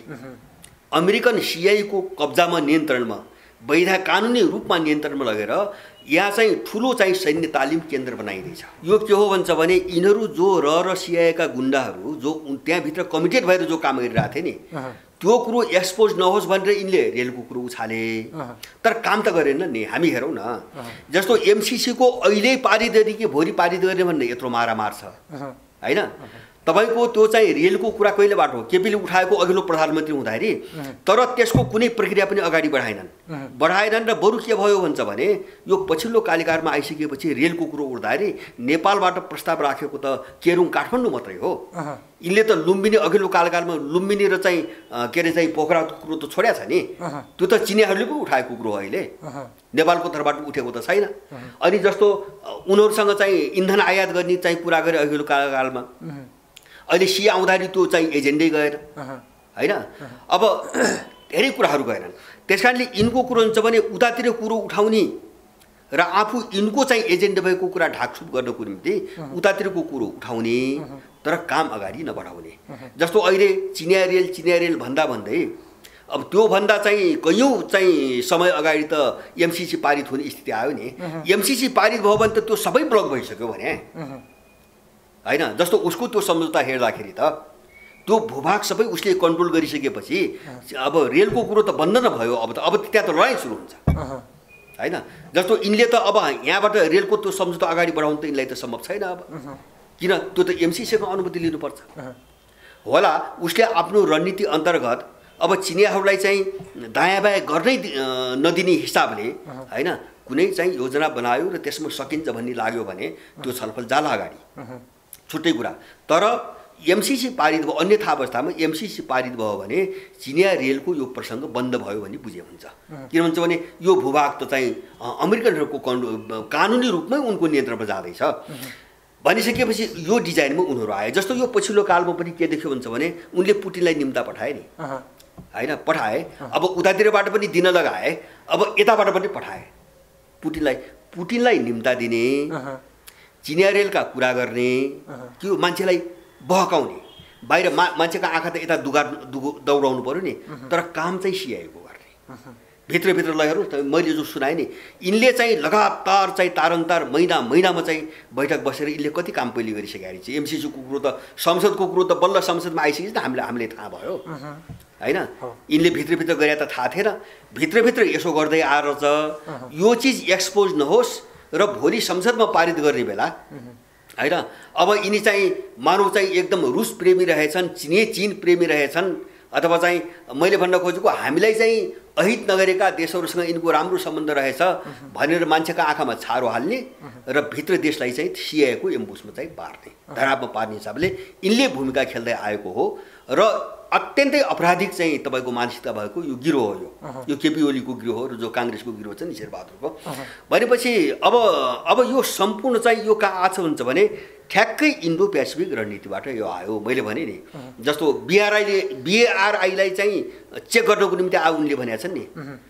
अमेरिकन सिआईको कब्जामा, नियन्त्रणमा कानुनी रूपमा नियन्त्रणमा लगेर यहाँ चाहिँ ठुलो चाहिँ सैन्य तालिम केन्द्र बनाइदिन्छ। यो के हो भन्छ भने यिनीहरू जो रसियाका गुण्डाहरू जो त्यहाँभित्र कमिटेड भएर जो काम गरिरहेको थिए नि त्यो कुरो एक्सपोज नहोस् भनेर यिनले रेलको कुरो उछाले, तर काम त गरेन नि। हामी हेरौँ न, जस्तो एमसिसीको अहिले पारित गर्ने कि भोलि पारित गर्ने भन्ने यत्रो मारामार छ होइन। तपाईको त्यो चाहिँ रेलको कुरा कहिलेबाट हो? केपीले उठाएको अघिल्लो प्रधानमन्त्री हुँदाखेरि, तर त्यसको कुनै प्रक्रिया पनि अगाडि बढाएनन् र बरु के भयो भन्छ भने यो पछिल्लो कार्यकालमा आइसकेपछि रेलको कुरो उठ्दाखेरि नेपालबाट प्रस्ताव राखेको त केरुङ काठमाडौँ मात्रै हो। यिनले त लुम्बिनी अघिल्लो कार्यकालमा लुम्बिनी र चाहिँ के अरे चाहिँ पोखराको कुरो त छोड्या छ नि, त्यो त चिनियाहरूले पो उठाएको कुरो अहिले, नेपालको तर्फबाट उठेको त छैन। अनि जस्तो उनीहरूसँग चाहिँ इन्धन आयात गर्ने चाहिँ कुरा गरे अघिल्लो कार्यकालमा, अहिले सी आउँदाखेरि त्यो चाहिँ एजेन्डै गएर होइन। अब धेरै कुराहरू गएनन्। त्यस कारणले यिनको कुरो हुन्छ भने उतातिर कुरो उठाउने र आफू यिनको चाहिँ एजेन्डा भएको कुरा ढाकछुप गर्नको निम्ति उतातिरको कुरो उठाउने, तर काम अगाडि नबढाउने। जस्तो अहिले चिनिया रेल भन्दा भन्दै अब त्यो भन्दा चाहिँ कयौँ चाहिँ समय अगाडि त एमसिसी पारित हुने स्थिति आयो नि। एमसिसी पारित भयो भने त त्यो सबै ब्लक भइसक्यो भने होइन। जस्तो उसको त्यो सम्झौता हेर्दाखेरि त त्यो भूभाग सबै उसले कन्ट्रोल गरिसकेपछि अब रेलको कुरो त बन्द नभयो, अब त्यहाँ त लडाइँ सुरु हुन्छ होइन। जस्तो यिनले त अब यहाँबाट रेलको त्यो सम्झौता अगाडि बढाउनु त यिनलाई त सम्भव छैन। अब किन? त्यो त एमसिसीको अनुमति लिनुपर्छ होला। उसले आफ्नो रणनीति अन्तर्गत अब चिनियाहरूलाई चाहिँ दायाँ बायाँ गर्नै नदिने हिसाबले होइन कुनै चाहिँ योजना बनायो र त्यसमा सकिन्छ भन्ने लाग्यो भने त्यो छलफल जाला अगाडि, छुट्टै कुरा। तर एमसिसी पारित भयो, अन्यथा अवस्थामा एमसिसी पारित भयो भने चिनिया रेलको यो प्रसङ्ग बन्द भयो भन्ने बुझे हुन्छ। किन भन्छ भने यो भूभाग त चाहिँ अमेरिकनहरूको कानुनी रूपमै उनको नियन्त्रणमा जाँदैछ भनिसकेपछि यो डिजाइनमा उनीहरू आए। जस्तो यो पछिल्लो कालमा पनि के देख्यो भन्छ भने उनले पुटिनलाई निम्ता पठाए नि होइन, पठाए। अब उतातिरबाट पनि दिन लगाए, अब यताबाट पनि पठाए पुटिनलाई निम्ता दिने, चिनिया रेलका कुरा गर्ने, त्यो मान्छेलाई बहकाउने। बाहिर मान्छेको आँखा त यता दौडाउनु पर्यो नि, तर काम चाहिँ सिआएको गर्ने। भित्रभित्र लगेर मैले जो सुनाएँ नि, यिनले चाहिँ लगातार चाहिँ तारन्तार महिनामा चाहिँ बैठक बसेर यिनले कति काम पहिले गरिसकेको छ। एमसिसीको कुरो त संसदको कुरो त बल्ल संसदमा आइसकेपछि त हामीले थाहा भयो होइन। यिनले भित्रभित्र गरे त थाहा थिएन, भित्रभित्र यसो गर्दै आएर चाहिँ यो चिज एक्सपोज नहोस् र भोलि संसदमा पारित गर्ने बेला होइन अब यिनी चाहिँ मानव चाहिँ एकदम रुस प्रेमी रहेछन्, चीन प्रेमी रहेछन्, अथवा चाहिँ मैले भन्न खोजेको हामीलाई चाहिँ अहित नगरेका देशहरूसँग यिनको राम्रो सम्बन्ध रहेछ भनेर मान्छेको आँखामा छारो हाल्ने र भित्र देशलाई चाहिँ सिआएको एम्बुसमा चाहिँ पार्ने, धरापमा पार्ने हिसाबले यिनले भूमिका खेल्दै आएको हो। र अत्यन्तै अपराधिक चाहिँ तपाईँको मानसिकता भएको यो गिरोह हो, यो केपी ओलीको गिरोह हो र जो काङ्ग्रेसको गिरोह छ नि शेरबहादुरको। भनेपछि अब यो सम्पूर्ण चाहिँ यो कहाँ आछ भन्छ भने ठ्याक्कै इन्डो पेसिफिक रणनीतिबाट यो आयो। मैले भने नि जस्तो बिआरआईलाई चाहिँ चेक गर्नको निम्ति उनले भनेका छन् नि,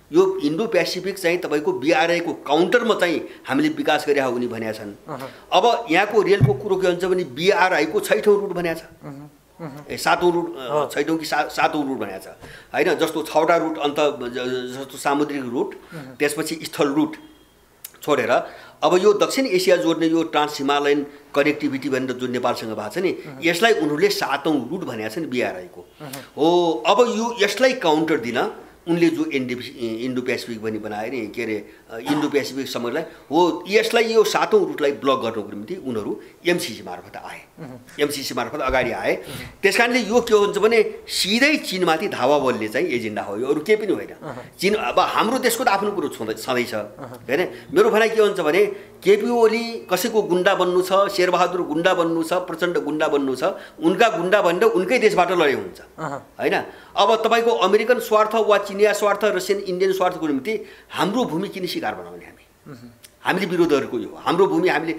यो इन्डो पेसिफिक चाहिँ तपाईँको बिआरआईको काउन्टरमा चाहिँ हामीले विकास गरे उनी भनेका छन्। अब यहाँको रेलको कुरो के हुन्छ भने बिआरआईको 6औँ रुट भनेको छ, 7औँ रुट 6औँ कि 7औँ रुट भनेको छ होइन। जस्तो 6वटा रुट अन्त जस्तो सामुद्रिक रुट, त्यसपछि स्थल रुट छोडेर अब यो दक्षिण एसिया जोड्ने यो ट्रान्स हिमालयन कनेक्टिभिटी भनेर जो नेपालसँग भएको छ नि, यसलाई उनीहरूले 7औँ रुट भनेको छ नि बिआरआईको हो। अब यो यसलाई काउन्टर दिन उनले जो इन्डो पेसिफिक पनि बनाए नि, के अरे इन्डो पेसिफिक समूहलाई हो, यसलाई यो 7औँ रुटलाई ब्लक गर्नको निम्ति उनीहरू एमसिसी मार्फत आए, एमसिसी मार्फत अगाडि आए। त्यस कारणले यो के हुन्छ भने सिधै चीनमाथि धावा बोल्ने चाहिँ एजेन्डा हो, यो अरू केही पनि होइन। चीन अब हाम्रो देशको त आफ्नो कुरो छँदैछ होइन। मेरो भनाइ के हुन्छ भने केपी ओली कसैको गुन्डा बन्नु छ, शेरबहादुर गुन्डा बन्नु छ, प्रचण्ड गुन्डा बन्नु छ, उनका गुन्डा भनेर उनकै देशबाट लडे हुन्छ होइन। अब तपाईँको अमेरिकन स्वार्थ वा चिनिया स्वार्थ, रसियन इन्डियन स्वार्थको निम्ति हाम्रो भूमि किन शिकार बनाउने? हामीले विरोधहरूको यो हाम्रो भूमि हामीले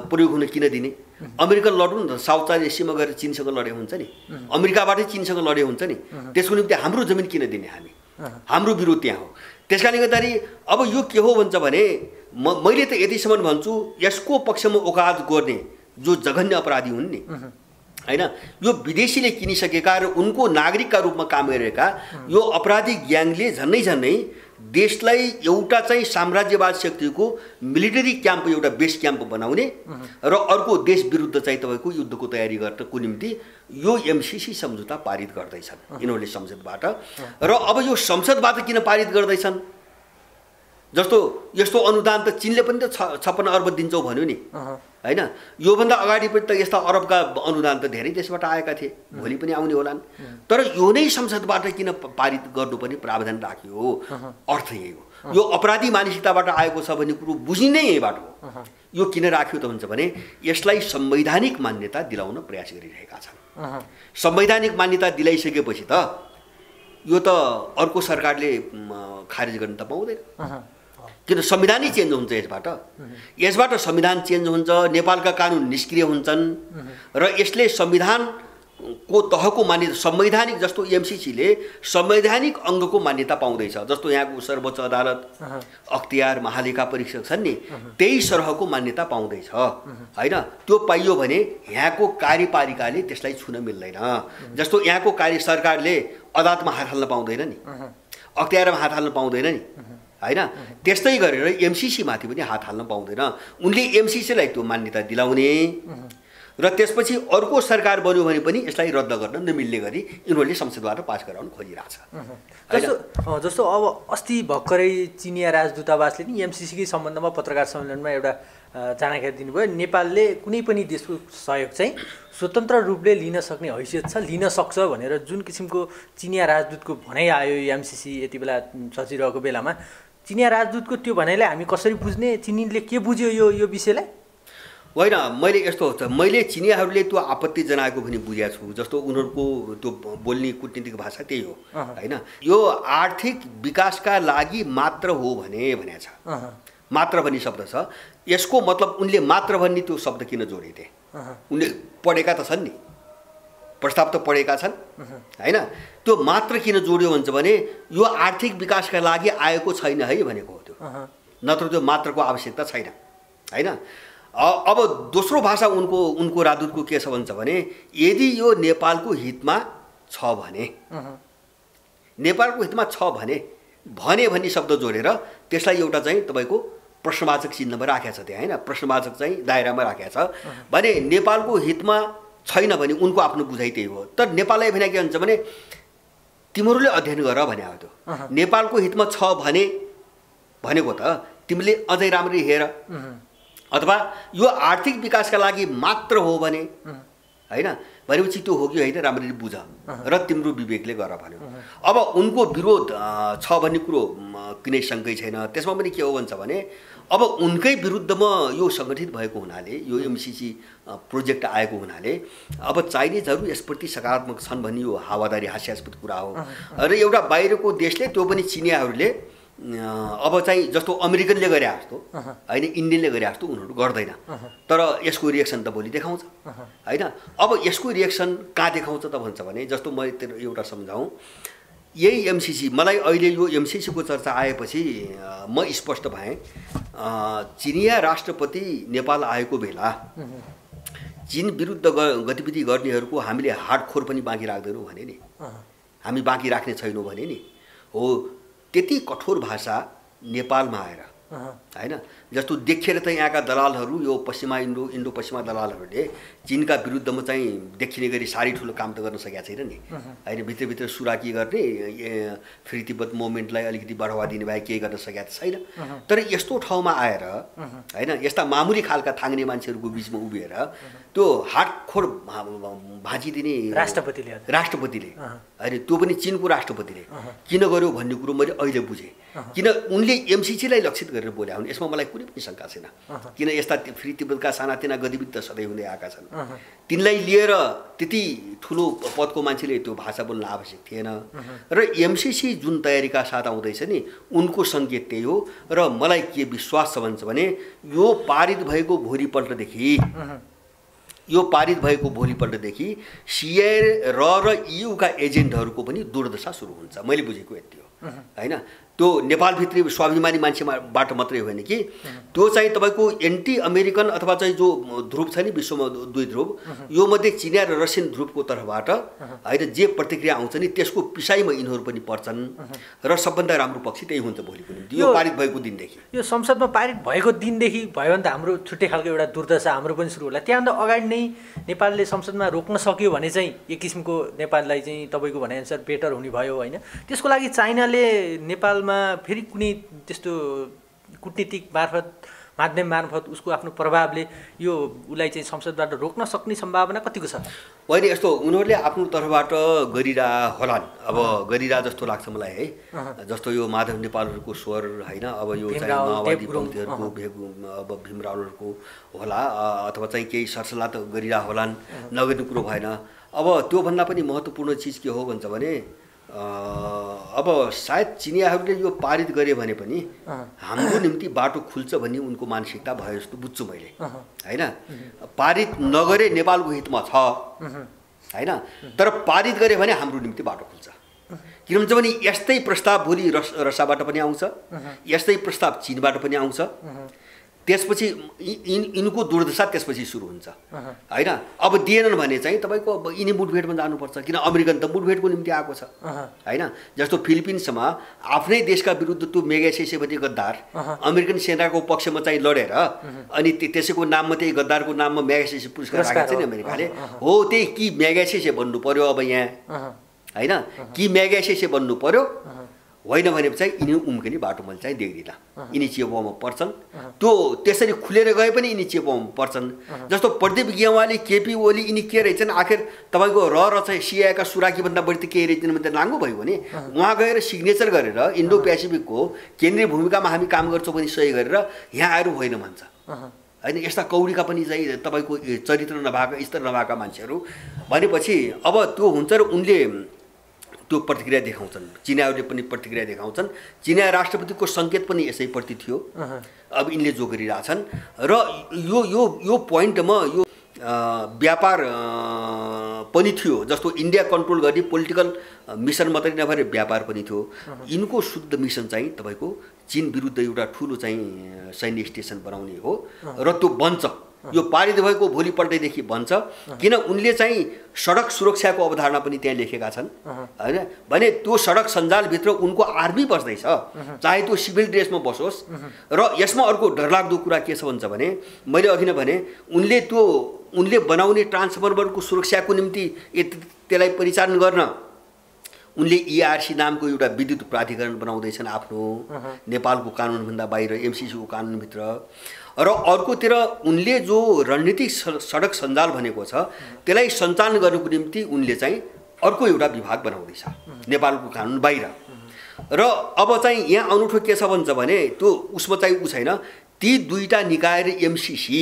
प्रयोग हुन किन दिने? अमेरिकन लड्नु न त, साउथ चाइना सीमा गएर चीनसँग लडे हुन्छ नि, अमेरिकाबाटै चीनसँग लडे हुन्छ नि, त्यसको निम्ति हाम्रो जमिन किन दिने? हाम्रो विरोध त्यहाँ हो। त्यस कारणले गर्दाखेरि अब यो के हो भन्छ भने मैले त यतिसम्म भन्छु, यसको पक्षमा औकात गर्ने जो जघन्य अपराधी हुन् नि होइन, यो विदेशीले किनिसकेका र उनको नागरिकका रूपमा काम गरिरहेका यो अपराधी ग्याङले झन्नै देशलाई एउटा चाहिँ साम्राज्यवाद शक्तिको मिलिटरी क्याम्प एउटा बेस क्याम्प बनाउने र अर्को देश विरुद्ध चाहिँ तपाईँको युद्धको तयारी गर्नको निम्ति यो एमसीसी सम्झौता पारित गर्दैछन् यिनीहरूले संसदबाट। र अब यो संसदबाट किन पारित गर्दैछन्? जस्तो यस्तो अनुदान त चीनले पनि त 56 अर्ब दिन्छौ भन्यो नि, हैन? योभन्दा अगाडि पनि त यस्ता अरबका अनुदान त धेरै देशबाट आएका थिए, भोलि पनि आउने होलान्। तर यो नै संसदबाट किन पारित गर्नुपर्ने प्रावधान राखियो? अर्थ यही हो। यो अपराधी मानसिकताबाट आएको छ भन्ने कुरो बुझिनै यहीबाट हो। यो किन राख्यो त भन्छ भने यसलाई संवैधानिक मान्यता दिलाउन प्रयास गरिरहेका छन्। संवैधानिक मान्यता दिलाइसकेपछि त यो त अर्को सरकारले खारिज गर्न त पाउँदैन, किन संविधानै चेन्ज हुन्छ यसबाट संविधान चेन्ज हुन्छ, नेपालका कानुन निष्क्रिय हुन्छन् र यसले संविधानको तहको मान्यता संवैधानिक जस्तो एमसीसीले संवैधानिक अङ्गको मान्यता पाउँदैछ। जस्तो यहाँको सर्वोच्च अदालत, अख्तियार, महालेखा परीक्षक छन् नि, त्यही सरहको मान्यता पाउँदैछ, हैन? त्यो पाइयो भने यहाँको कार्यपालिकाले त्यसलाई छुन मिल्दैन। जस्तो यहाँको सरकारले अदालतमा हात हाल्न पाउँदैन नि, अख्तियारमा हात हाल्न पाउँदैन नि, हैन? त्यस्तै गरेर एमसीसी माथि पनि हात हाल्न पाउँदैन। उनले एमसीसीलाई त्यो मान्यता दिलाउने र त्यसपछि अर्को सरकार बन्यो भने पनि यसलाई रद्द गर्न नमिल्ने गरी यिनीहरूले संसदबाट पास गराउन खोजिरहेछ। जस्तो अब अस्ति भर्खरै चिनिया राजदूतावासले नि एमसीसीकै सम्बन्धमा पत्रकार सम्मेलनमा एउटा जानकारी दिनुभयो। नेपालले कुनै पनि देशको सहयोग चाहिँ स्वतन्त्र रूपले लिन सक्ने हैसियत छ, लिन सक्छ भनेर जुन किसिमको चिनिया राजदूतको भनाइ आयो एमसीसी यति बेला सचिरहेको बेलामा, चिनिया राजदूतको त्यो भनाइलाई हामी कसरी बुझ्ने? चिनीले के बुझ्यो यो विषयलाई? होइन, मैले यस्तो हुन्छ, मैले चिनियाहरूले त्यो आपत्ति जनाएको पनि बुझेको छु। जस्तो उनीहरूको त्यो बोल्ने कूटनीतिक भाषा त्यही हो, हैन? यो आर्थिक विकासका लागि मात्र हो भनेको छ। मात्र भन्ने शब्द छ, यसको मतलब उनले मात्र भन्ने त्यो शब्द किन जोडेथे? उनले पढेका त छन् नि, प्रस्ताव त पढेका छन्, हैन? त्यो मात्र किन जोड्यो भन्छ भने यो आर्थिक विकासका लागि आएको छैन है भनेको हो त्यो, नत्र त्यो मात्रको आवश्यकता छैन, हैन? अब दोस्रो भाषा उनको राजदूतको के छ भन्छ भने यदि यो नेपालको हितमा छ भने, नेपालको हितमा छ भने भन्ने शब्द जोडेर त्यसलाई एउटा चाहिँ तपाईँको प्रश्नवाचक चिन्हमा राखेको छ त्यहाँ, हैन? प्रश्नवाचक चाहिँ दायरामा राखेको छ भने नेपालको हितमा छैन भने उनको आफ्नो बुझाइ त्यही हो। तर नेपाललाई भने के भन्छ भने तिमीहरूले अध्ययन गर भने हो। त्यो नेपालको हितमा छ भने भनेको त तिमीले अझै राम्ररी हेर, अथवा यो आर्थिक विकासका लागि मात्र हो भने, हैन? भनेपछि त्यो हो कि होइन राम्ररी बुझ र तिम्रो विवेकले गर भन्यो। अब उनको विरोध छ भन्ने कुरो कुनै शङ्कै छैन। त्यसमा पनि के हो भन्छ भने अब उनकै विरुद्धमा यो सङ्गठित भएको हुनाले, यो एमसीसी प्रोजेक्ट आएको हुनाले अब चाइनिजहरू यसप्रति सकारात्मक छन् भन्ने यो हावादारी हास्यास्पद कुरा हो। र एउटा बाहिरको देशले, त्यो पनि चिनियाहरूले अब चाहिँ जस्तो अमेरिकनले गरे जस्तो, हैन, इन्डियनले गरे जस्तो उनीहरू गर्दैन। तर यसको रिएक्सन त भोलि देखाउँछ, हैन? अब यसको रिएक्सन कहाँ देखाउँछ त भन्छ भने जस्तो म एउटा सम्झाउँ, यही एमसीसी, मलाई अहिले यो एमसीसीको चर्चा आएपछि म स्पष्ट भएँ। चिनिया राष्ट्रपति नेपाल आएको बेला चीन विरुद्ध गतिविधि गर्नेहरूको हामीले हाडखोर पनि बाँकी राख्दैनौँ भने नि, हामी बाँकी राख्ने छैनौँ भने नि हो। त्यति कठोर भाषा नेपालमा आएर, हैन? जस्तो देखेर त यहाँका दलालहरू, यो इन्डो पश्चिमा दलालहरूले चीनका विरुद्धमा चाहिँ देखिने गरी साह्रै ठुलो काम त गर्न सकेका छैन नि, हैन? भित्रभित्र सुराकी गर्ने, फ्री तिब्बत मुभमेन्टलाई अलिकति बढावा दिने भए केही गर्न सकेका छैन। तर यस्तो ठाउँमा आएर, हैन, यस्ता मामुली खालका थाङ्ने मान्छेहरूको बिचमा उभिएर त्यो हाडखोर भाँचिदिने राष्ट्रपतिले, हैन, त्यो पनि चिनको राष्ट्रपतिले किन गर्यो भन्ने कुरो मैले अहिले बुझेँ। किन उनले एमसीसीलाई लक्षित गरेर बोले हुन् यसमा मलाई कुनै पनि शङ्का छैन। किन यस्ता फ्री तिब्बतका सानातिना गतिविधि त सधैँ हुँदै आएका छन्। तिनलाई लिएर त्यति ठुलो पदको मान्छेले त्यो भाषा बोल्न आवश्यक थिएन। र एमसीसी जुन तयारीका साथ आउँदैछ नि, उनको सङ्केत त्यही हो। र मलाई के विश्वास छ भन्छ भने यो पारित भएको भोलिपल्टदेखि सीआईए र ईयूका एजेन्टहरूको पनि दुर्दशा सुरु हुन्छ। मैले बुझेको यति हो, हैन? त्यो नेपालभित्री स्वाभिमानी मान्छेबाट मात्रै होइन कि त्यो चाहिँ तपाईँको एन्टी अमेरिकन अथवा चाहिँ जो ध्रुव छ नि विश्वमा 2 ध्रुव यो मध्ये चिनिया र रसियन ध्रुवको तर्फबाट होइन जे प्रतिक्रिया आउँछ नि त्यसको पिसाइमा यिनीहरू पनि पर्छन् र सबभन्दा राम्रो पक्ष त्यही हुन्छ भोलिको निम्ति यो पारित भएको दिनदेखि। यो संसदमा पारित भएको दिनदेखि भयो भने त हाम्रो छुट्टै खालको एउटा दुर्दशा हाम्रो पनि सुरु होला। त्यहाँभन्दा अगाडि नै नेपालले संसदमा रोक्न सक्यो भने चाहिँ एक किसिमको नेपाललाई चाहिँ तपाईँको भनाइअनुसार बेटर हुने भयो होइन। त्यसको लागि चाइनाले नेपालमा फेरि कुनै त्यस्तो कूटनीतिक माध्यम मार्फत उसको आफ्नो प्रभावले यो उसलाई चाहिँ संसदबाट रोक्न सक्ने सम्भावना कतिको छ? होइन यस्तो उनीहरूले आफ्नो तर्फबाट गरिरह होलान्, अब गरिरह जस्तो लाग्छ मलाई है। जस्तो यो माधव नेपालहरूको स्वर होइन, अब यो चाहिँ माओवादी पन्थीहरूको अब भीम रावलहरूको होला अथवा चाहिँ केही सरसल्लाह त गरिरह होलान्, नगर्ने कुरो भएन। अब त्योभन्दा पनि महत्त्वपूर्ण चिज के हो भन्छ भने अब सायद चिनियाहरूले यो पारित गरे भने पनि हाम्रो निम्ति बाटो खुल्छ भन्ने उनको मानसिकता भयो जस्तो बुझ्छु मैले होइन। पारित नगरे नेपालको हितमा छ होइन, तर पारित गरे भने हाम्रो निम्ति बाटो खुल्छ। किन भन्छ भने यस्तै प्रस्ताव भोलि रसियाबाट पनि आउँछ, यस्तै प्रस्ताव चीनबाट पनि आउँछ, त्यसपछि यिनको दुर्दशा त्यसपछि सुरु हुन्छ होइन। अब दिएनन् भने चाहिँ तपाईँको अब यिनी मुठभेडमा जानुपर्छ, किन अमेरिकन त मुठभेडको निम्ति आएको छ होइन। जस्तो फिलिपिन्समा आफ्नै देशका विरुद्ध त्यो मेगासेसे भन्ने गद्दार अमेरिकन सेनाको पक्षमा चाहिँ लडेर अनि त्यसैको नाममा त्यही गद्दारको नाममा मेगासेसे पुरस्कार राखेको छ नि अमेरिकाले। हो त्यही कि मेगासेसे बन्नु पर्यो अब यहाँ होइन, कि मेगासेसे बन्नु पर्यो होइन भने चाहिँ यिनी उम्किने बाटो मैले चाहिँ देख्दिनँ। यिनी चेपाउमा पर्छन्, त्यो त्यसरी खुलेर गए पनि यिनी चेपाउमा पर्छन्। जस्तो प्रदीप गेवाली, केपी ओली यिनी के रहेछन् आखिर तपाईँको र चाहिँ सिआइएका सुराकीभन्दा बढी त केही रहेछन् भने त नाङ्गो भयो भने उहाँ गएर सिग्नेचर गरेर इन्डो पेसिफिकको केन्द्रीय भूमिकामा हामी काम गर्छौँ भने सही गरेर यहाँ आएर होइन भन्छ होइन। यस्ता कौडीका पनि चाहिँ तपाईँको चरित्र नभएका स्तर नभएका मान्छेहरू भनेपछि अब त्यो हुन्छ र उनले त्यो प्रतिक्रिया देखाउँछन्, चिनियाहरूले पनि प्रतिक्रिया देखाउँछन्। चिनिया राष्ट्रपतिको सङ्केत पनि यसैप्रति थियो अब यिनले जो गरिरहेछन्। र यो यो यो पोइन्टमा यो व्यापार पनि थियो, जस्तो इन्डिया कन्ट्रोल गर्ने पोलिटिकल मिसन मात्रै नभएर व्यापार पनि थियो। यिनको शुद्ध मिसन चाहिँ तपाईँको चीन विरुद्ध एउटा ठुलो चाहिँ सैन्य स्टेसन बनाउने हो र त्यो बन्छ। यो पारित भएको भोलिपल्टैदेखि बन्छ, किन उनले चाहिँ सडक सुरक्षाको अवधारणा पनि त्यहाँ लेखेका छन् होइन। भने त्यो सडक सञ्जालभित्र उनको आर्मी बस्दैछ, चाहे त्यो सिभिल ड्रेसमा बसोस्। र यसमा अर्को डरलाग्दो कुरा के छ भन्छ भने मैले अघि नै भने उनले बनाउने ट्रान्सफर्मरको सुरक्षाको निम्ति त्यसलाई परिचालन गर्न उनले इआरसी नामको एउटा विद्युत प्राधिकरण बनाउँदैछन् आफ्नो नेपालको कानुनभन्दा बाहिर एमसिसीको कानुनभित्र। र अर्कोतिर उनले जो रणनीतिक सडक सञ्जाल भनेको छ त्यसलाई सञ्चालन गर्नको निम्ति उनले चाहिँ अर्को एउटा विभाग बनाउँदैछ नेपालको कानुन बाहिर। र अब चाहिँ यहाँ अनौठो के छ भन्छ भने त्यो उसमा चाहिँ ऊ छैन, ती दुईटा निकाय र एमसिसी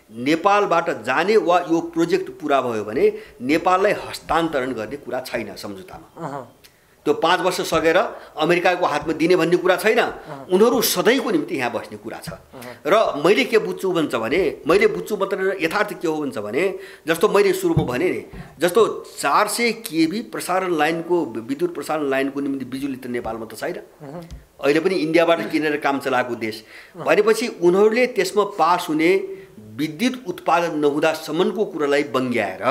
नेपालबाट जाने वा यो प्रोजेक्ट पुरा भयो भने नेपाललाई हस्तान्तरण गर्ने कुरा छैन सम्झौतामा। त्यो 5 वर्ष सकेर अमेरिकाको हातमा दिने भन्ने कुरा छैन, उनीहरू सधैँको निम्ति यहाँ बस्ने कुरा छ। र मैले के बुझ्छु भन्छ भने मैले बुझ्छु मात्र यथार्थ के हो भन्छ भने जस्तो मैले सुरुमा भने नि जस्तो 400 केबी प्रसारण लाइनको विद्युत प्रसारण लाइनको निम्ति बिजुली त नेपालमा त छैन, अहिले पनि इन्डियाबाट किनेर काम चलाएको देश भनेपछि उनीहरूले त्यसमा पास हुने विद्युत उत्पादन नहुँदासम्मको कुरालाई बङ्ग्याएर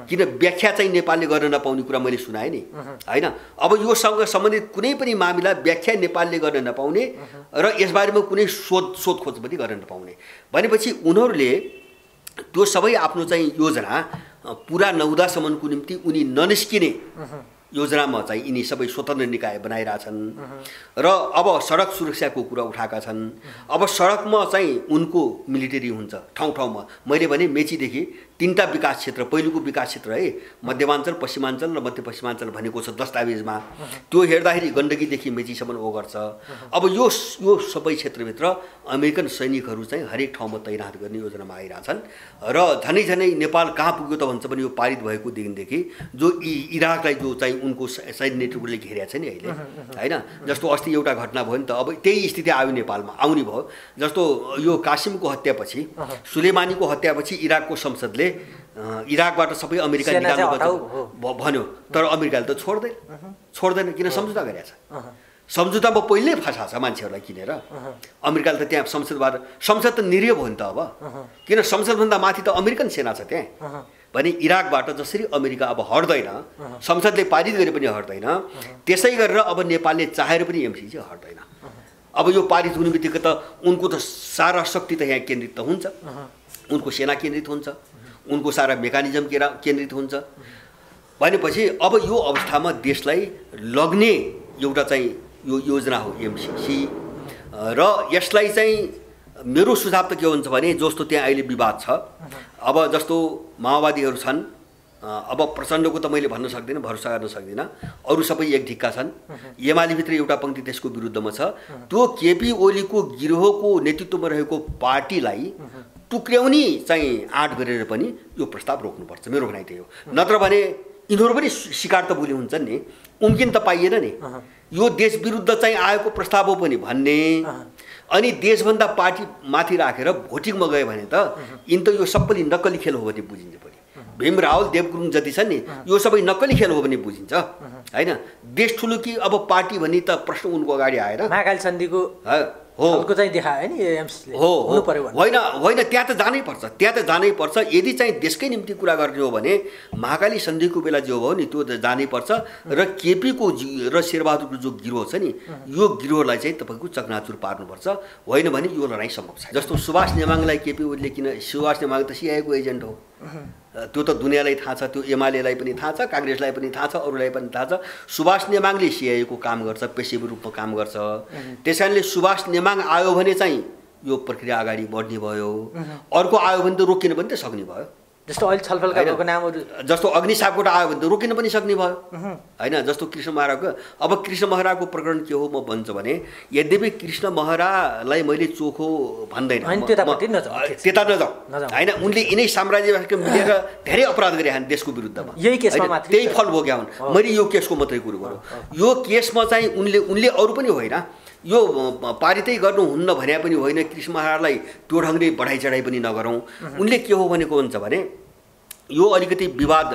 किन व्याख्या चाहिँ नेपालले गर्न नपाउने कुरा मैले सुनाएँ नि होइन। अब योसँग सम्बन्धित कुनै पनि मामिला व्याख्या नेपालले गर्न नपाउने र यसबारेमा कुनै सोधखोज पनि गर्न नपाउने भनेपछि उनीहरूले त्यो सबै आफ्नो चाहिँ योजना पुरा नहुँदासम्मको निम्ति उनी ननिस्किने योजनामा चाहिँ यिनी सबै स्वतन्त्र निकाय बनाइरहेछन्। र अब सडक सुरक्षाको कुरा उठाएका छन्। अब सडकमा चाहिँ उनको मिलिटरी हुन्छ ठाउँ ठाउँमा। मैले भने मेचीदेखि 3टा विकास क्षेत्र, पहिलोको विकास क्षेत्र है मध्यमाञ्चल, पश्चिमाञ्चल र मध्यपश्चिमाञ्चल भनेको छ दस्तावेजमा, त्यो हेर्दाखेरि गण्डकीदेखि मेचीसम्म ओगर छ। अब यो सबै क्षेत्रभित्र अमेरिकन सैनिकहरू चाहिँ हरेक ठाउँमा तैनात गर्ने योजनामा आइरहेछन्। र झनै झनै नेपाल कहाँ पुग्यो त भन्छ भने यो पारित भएको दिनदेखि जो इराकलाई जो चाहिँ उनको सैन्य नेतृत्वले घेरेको छ नि अहिले होइन। जस्तो अस्ति एउटा घटना भयो नि त, अब त्यही स्थिति आयो नेपालमा आउने भयो। जस्तो यो कासिमको हत्यापछि, सुलेमानीको हत्यापछि इराकको संसदले इराकबाट सबै अमेरिका निकाल्नु भन्यो, तर अमेरिकाले त छोड्दैन किन सम्झौता गरेको छ। सम्झौतामा पहिल्यै फसाछ मान्छेहरूलाई किनेर। अमेरिकाले त त्यहाँ संसद त निरीह भयो नि त अब, किन संसदभन्दा माथि त अमेरिकन सेना छ त्यहाँ। भने इराकबाट जसरी अमेरिका अब हट्दैन, संसदले पारित गरे पनि हट्दैन, त्यसै गरेर अब नेपालले चाहेर पनि एमसिसी हट्दैन। अब यो पारित हुने बित्तिकै त उनको त सारा शक्ति त यहाँ केन्द्रित त हुन्छ, उनको सेना केन्द्रित हुन्छ, उनको सारा मेकानिजम केन्द्रित हुन्छ। भनेपछि अब यो अवस्थामा देशलाई लग्ने एउटा चाहिँ यो योजना हो एमसिसी। र यसलाई चाहिँ मेरो सुझाव त के हुन्छ भने जस्तो त्यहाँ अहिले विवाद छ, अब जस्तो माओवादीहरू छन्, अब प्रचण्डको त मैले भन्न सक्दिनँ, भरोसा गर्न सक्दिनँ, अरू सबै एक ढिक्का छन्। एमालेभित्र एउटा पङ्क्ति त्यसको विरुद्धमा छ। त्यो केपी ओलीको गिरोहको नेतृत्वमा रहेको पार्टीलाई टुक्र्याउने चाहिँ आँट गरेर पनि यो प्रस्ताव रोक्नुपर्छ, मेरो भनाइ त्यही हो। नत्र भने यिनीहरू पनि शिकार त भोलि हुन्छन् नि, उम्किन त पाइएन नि। यो देश विरुद्ध चाहिँ आएको प्रस्ताव हो पनि भन्ने, अनि देशभन्दा पार्टी माथि राखेर भोटिङमा गयो भने त यिन त यो सबै नक्कली खेल हो भने बुझिन्छ पनि। भीम रावल देवगुरुङ जति छन् नि यो सबै नक्कली खेल हो भने बुझिन्छ हैन। देश ठुलो कि अब पार्टी भन्ने त प्रश्न उनको अगाडि आएर महाकाली सन्धिको हो चाहिँ देखायो नि एमसीले हो होइन होइन, त्यहाँ त जानै पर्छ, त्यहाँ त जानै पर्छ। यदि चाहिँ देशकै निम्ति कुरा गर्ने हो भने महाकाली सन्धिको बेला जो भयो नि त्यो त जानै पर्छ। र केपीको र शेरबहादुरको जो गिरोह छ नि यो गिरोहलाई चाहिँ तपाईँको चकनाचुर पार्नुपर्छ, होइन भने यो लडाइँ सम्भव छैन। जस्तो सुभाष नेमाङलाई केपी ओलीले किन, सुभाष नेमाङ त सिआइएको एजेन्ट हो, त्यो त दुनियाँलाई थाहा छ, त्यो एमालेलाई पनि थाहा छ, काङ्ग्रेसलाई पनि थाहा छ, अरूलाई पनि थाहा छ। सुभाष नेमाङले सिआइएको काम गर्छ, पेसेवर रूपमा काम गर्छ। त्यस कारणले सुभाष नेमाङ आयो भने चाहिँ यो प्रक्रिया अगाडि बढ्ने भयो, अर्को आयो भने त रोकिन पनि त सक्ने भयो। जस्तो अहिले छलफलका भएको नामहरू जस्तो अग्नि सापकोटा आयो भने त रोकिन पनि सक्ने भयो होइन। जस्तो कृष्ण महराको, अब कृष्ण महराको प्रकरण के हो म भन्छु भने, यद्यपि कृष्ण महरालाई मैले चोखो भन्दैन, त्यता नजाउँ होइन। उनले यिनै साम्राज्यवादसँग मिलेर धेरै अपराध गरे छन् देशको विरुद्धमा, यही केसमा मात्र त्यही फल भोग्या हुन्। मैले यो केसको मात्रै कुरो गरौँ, यो केसमा चाहिँ उनले अरू पनि होइन, यो पारितै गर्नुहुन्न भने पनि होइन, कृष्ण महरालाई त्यो ढङ्गले बढाइ चढाइ पनि नगरौँ। उनले के हो भनेको हुन्छ भने यो अलिकति विवाद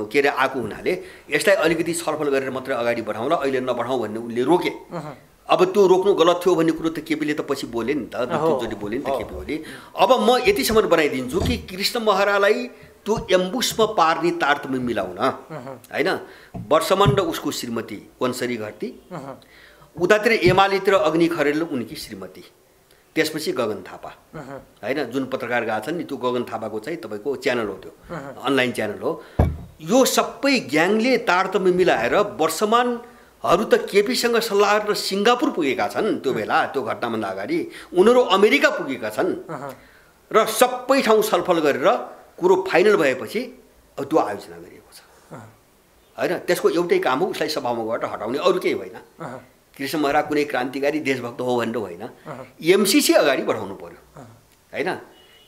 के अरे आएको हुनाले यसलाई अलिकति छलफल गरेर मात्रै अगाडि बढाउँ र अहिले नबढाउँ भन्ने उनले रोके। अब त्यो रोक्नु गलत थियो भन्ने कुरो त केपीले त पछि बोले नि त, दुईचोटि बोले नि त केपी ओली। अब म यतिसम्म बनाइदिन्छु कि कृष्ण महरालाई त्यो एम्बुसमा पार्ने तारतम्य मिलाउन होइन, वर्षमान र उसको श्रीमती वनसरी घरती, उतातिर एमालेतिर अग्नि खरेल उनकी श्रीमती, त्यसपछि गगन थापा होइन, जुन पत्रकार गएको छन् नि त्यो गगन थापाको चाहिँ तपाईँको च्यानल हो, त्यो अनलाइन च्यानल हो। यो सबै ग्याङले तारतम्य मिलाएर वर्षमानहरू त केपीसँग सल्लाह गरेर सिङ्गापुर पुगेका छन् त्यो बेला, त्यो घटनाभन्दा अगाडि उनीहरू अमेरिका पुगेका छन् र सबै ठाउँ छलफल गरेर कुरो फाइनल भएपछि अब त्यो आयोजना गरिएको छ होइन। त्यसको एउटै काम हो उसलाई सभामुखबाट हटाउने, अरू केही होइन। कृष्ण महरा कुनै क्रान्तिकारी देशभक्त हो भनेर होइन, एमसिसी अगाडि बढाउनु पर्यो होइन,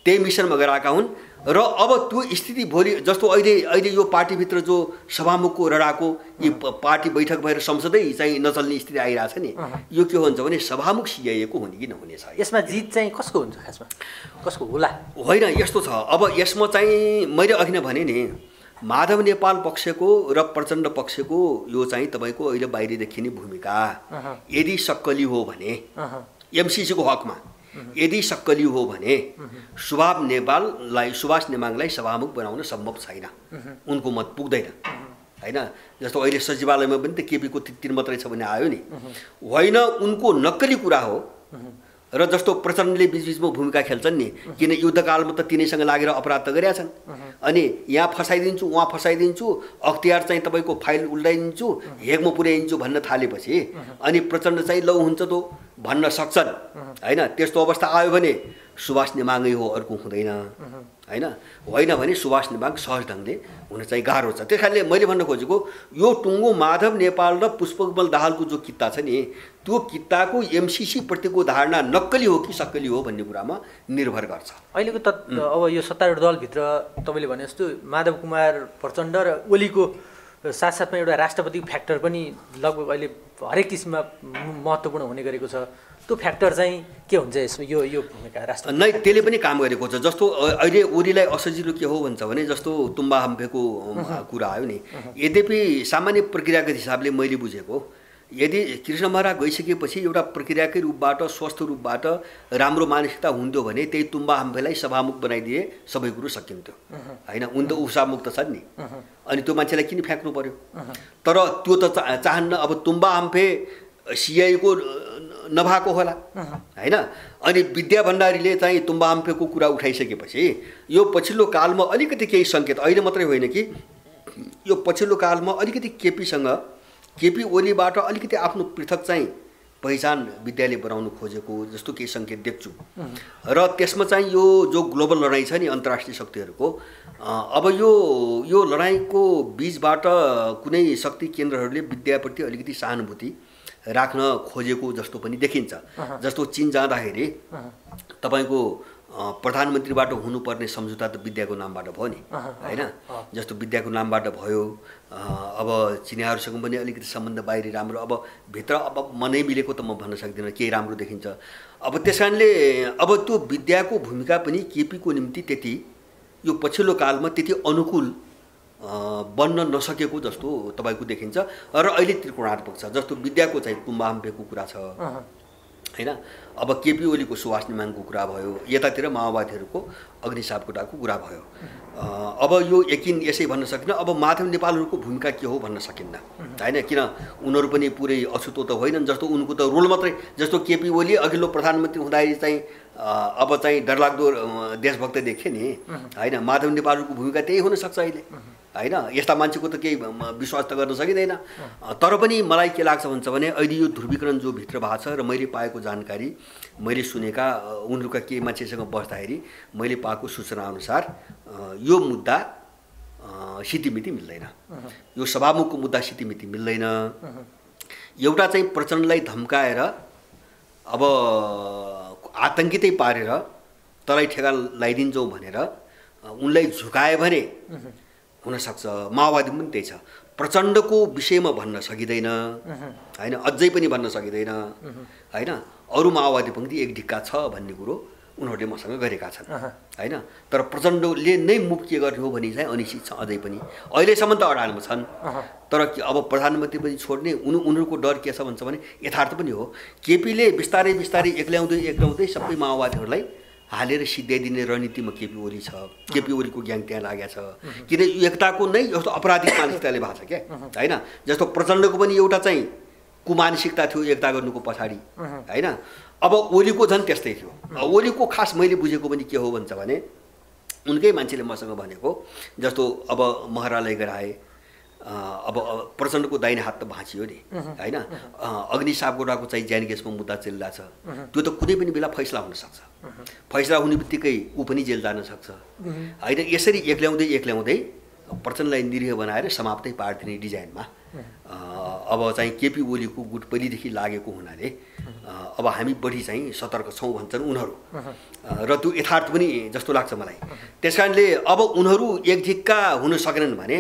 त्यही मिसनमा गएका हुन्। र अब त्यो स्थिति भोलि जस्तो अहिले यो पार्टीभित्र जो सभामुखको रडाको यी पार्टी बैठक भएर संसदै चाहिँ नचल्ने स्थिति आइरहेछ नि, यो के हुन्छ भने सभामुख सिआइएको हुने कि नहुने छ। यसमा जित चाहिँ कसको हुन्छ खासमा, कसको होला होइन, यस्तो छ। अब यसमा चाहिँ मैले अघि नै भने नि, माधव नेपाल पक्षको र प्रचण्ड पक्षको यो चाहिँ तपाईँको अहिले बाहिर देखिने भूमिका यदि सक्कली हो भने एमसिसीको हकमा यदि सक्कली हो भने सुभाष नेमाङलाई सभामुख बनाउन सम्भव छैन, उनको मत पुग्दैन होइन। जस्तो अहिले सचिवालयमा पनि त केपीको 3 मात्रै छ भने आयो नि, होइन उनको नक्कली कुरा हो। र जस्तो प्रचण्डले बीचबीचमा भूमिका खेल्छन् नि, किन युद्धकालमा त तिनैसँग लागेर अपराध त गरेका छन्, अनि यहाँ फसाइदिन्छु उहाँ फसाइदिन्छु, अख्तियार चाहिँ तपाईँको फाइल उल्टाइदिन्छु, हेगमा पुर्याइदिन्छु भन्न थालेपछि अनि प्रचण्ड चाहिँ लौ हुन्छ त भन्न सक्छन् होइन। त्यस्तो अवस्था आयो भने सुभाष नेमाङै हो, अर्को हुँदैन होइन। होइन भने सुभाष नेमाङ सहज ढङ्गले हुन चाहिँ गाह्रो छ। त्यस कारणले मैले भन्न खोजेको यो टुङ्गो माधव नेपाल र पुष्पकमल दाहालको जो कित्ता छ नि, त्यो कित्ताको एमसिसी प्रतिको धारणा नक्कली हो कि सक्कली हो भन्ने कुरामा निर्भर गर्छ। अहिलेको त अब यो सत्तारूढ दलभित्र तपाईँले भने जस्तो माधव कुमार प्रचण्ड र ओलीको साथसाथमा एउटा राष्ट्रपति फ्याक्टर पनि लगभग अहिले हरेक किसिममा महत्त्वपूर्ण हुने गरेको छ। त्यो फ्याक्टर चाहिँ के हुन्छ यसमा, यो भूमिका राष्ट्र नै त्यसले पनि काम गरेको छ। जस्तो अहिले ओलीलाई असजिलो के हो भन्छ भने जस्तो तुम्बा हम्फेको कुरा आयो नि, यद्यपि सामान्य प्रक्रियाको हिसाबले मैले बुझेको यदि कृष्ण महाराज गइसकेपछि एउटा प्रक्रियाकै रूपबाट स्वस्थ रूपबाट राम्रो मानसिकता हुन्थ्यो भने त्यही तुम्बा हाम्फेलाई सभामुख बनाइदिए सबै कुरो सकिन्थ्यो हैन। उन त उसामुख त छन् नि, अनि त्यो मान्छेलाई किन फ्याँक्नु पर्यो? तर त्यो त चाहन्न। अब तुम्बा हाम्फे सिआईको नभएको होला हैन। अनि विद्या भण्डारीले चाहिँ तुम्बा हाम्फेको कुरा उठाइसकेपछि यो पछिल्लो कालमा अलिकति केही सङ्केत, अहिले मात्रै होइन कि यो पछिल्लो कालमा अलिकति केपी ओलीबाट अलिकति आफ्नो पृथक चाहिँ पहिचान विद्याले बनाउनु खोजेको जस्तो केही सङ्केत देख्छु। र त्यसमा चाहिँ यो जो ग्लोबल लडाइँ छ नि अन्तर्राष्ट्रिय शक्तिहरूको, अब यो लडाइँको बीचबाट कुनै शक्ति केन्द्रहरूले विद्याप्रति अलिकति सहानुभूति राख्न खोजेको जस्तो पनि देखिन्छ। जस्तो चीन जाँदाखेरि तपाईँको प्रधानमन्त्रीबाट हुनुपर्ने सम्झौता त विद्याको नामबाट भयो नि हैन। जस्तो विद्याको नामबाट भयो। अब चिनियाहरूसँग पनि अलिकति सम्बन्ध बाहिरी राम्रो, अब भित्र अब मनै मिलेको त म भन्न सक्दिनँ, केही राम्रो देखिन्छ। अब त्यस कारणले अब त्यो विद्याको भूमिका पनि केपीको निम्ति त्यति यो पछिल्लो कालमा त्यति अनुकूल बन्न नसकेको जस्तो तपाईँको देखिन्छ। र अहिले त्रिकोणात्मक छ। जस्तो विद्याको चाहिँ तुम्बा हाम्फेको कुरा छ हैन। अब केपी ओलीको सुभाष निमाङको कुरा भयो, यतातिर माओवादीहरूको अग्नि सापकोटाको कुरा भयो। अब यो यकिन यसै भन्न सकिन्न। अब माधव नेपालहरूको भूमिका के हो भन्न सकिन्न हैन, किन उनीहरू पनि पुरै अछुतो त होइनन्। जस्तो उनको त रोल मात्रै, जस्तो केपी ओली अघिल्लो प्रधानमन्त्री हुँदाखेरि चाहिँ अब चाहिँ डरलाग्दो देशभक्त देखे नि हैन। माधव नेपालहरूको भूमिका त्यही हुनसक्छ अहिले हैन। यस्ता मान्छेको त केही विश्वास त गर्न सकिँदैन। तर पनि मलाई के लाग्छ भन्छ भने अहिले यो ध्रुवीकरण जो भित्र भएको छ र मैले पाएको जानकारी, मैले सुनेका उनीहरूका केही मान्छेसँग बस्दाखेरि मैले पाएको सूचना अनुसार यो मुद्दा सितिमिति मिल्दैन। यो सभामुखको मुद्दा सितिमिति मिल्दैन। एउटा चाहिँ प्रचण्डलाई धम्काएर अब आतङ्कितै पारेर तँलाई ठेगा लगाइदिन्छौँ भनेर उनलाई झुकायो भने हुनसक्छ। माओवादी पनि त्यही छ। प्रचण्डको विषयमा भन्न सकिँदैन हैन, अझै पनि भन्न सकिँदैन हैन। अरू माओवादी पनि एक ढिक्का छ भन्ने कुरो उनीहरूले मसँग गरेका छन् हैन। तर प्रचण्डले नै मुभ के गर्ने हो भनी चाहिँ अनिश्चित छ अझै पनि। अहिलेसम्म त अडानमा छन्। तर अब प्रधानमन्त्री पनि छोड्ने उनीहरूको डर के छ भन्छ भने यथार्थ पनि हो। केपीले बिस्तारै बिस्तारै एक्ल्याउँदै सबै माओवादीहरूलाई हालेर सिद्ध्याइदिने रणनीतिमा केपी ओली छ। केपी ओलीको ग्याङ त्यहाँ लागेको छ। किन एकताको नै जस्तो अपराधिक मानसिकताले भएको छ क्या हैन। जस्तो प्रचण्डको पनि एउटा चाहिँ कुमानसिकता थियो एकता गर्नुको पछाडि हैन। अब ओलीको झन् त्यस्तै थियो। ओलीको खास मैले बुझेको पनि के हो भन्छ भने उनकै मान्छेले मसँग भनेको जस्तो अब महरालाई गराए, अब प्रचण्डको दाहिने हात त भाँचियो नि हैन। अग्नि सापकोटाको चाहिँ ज्यान ग्यासमा मुद्दा चलिरहेछ। त्यो त कुनै पनि बेला फैसला हुनसक्छ। फैसला हुने बित्तिकै ऊ पनि जेल जान सक्छ हैन। यसरी एक्ल्याउँदै प्रचण्डलाई निरीह बनाएर समाप्तै पारिदिने डिजाइनमा अब चाहिँ केपी ओलीको गुट पहिलेदेखि लागेको हुनाले अब हामी बढी चाहिँ सतर्क छौँ भन्छन् उनीहरू। र त्यो यथार्थ पनि जस्तो लाग्छ मलाई। त्यस कारणले अब उनीहरू एकझिक्का हुन सकेनन् भने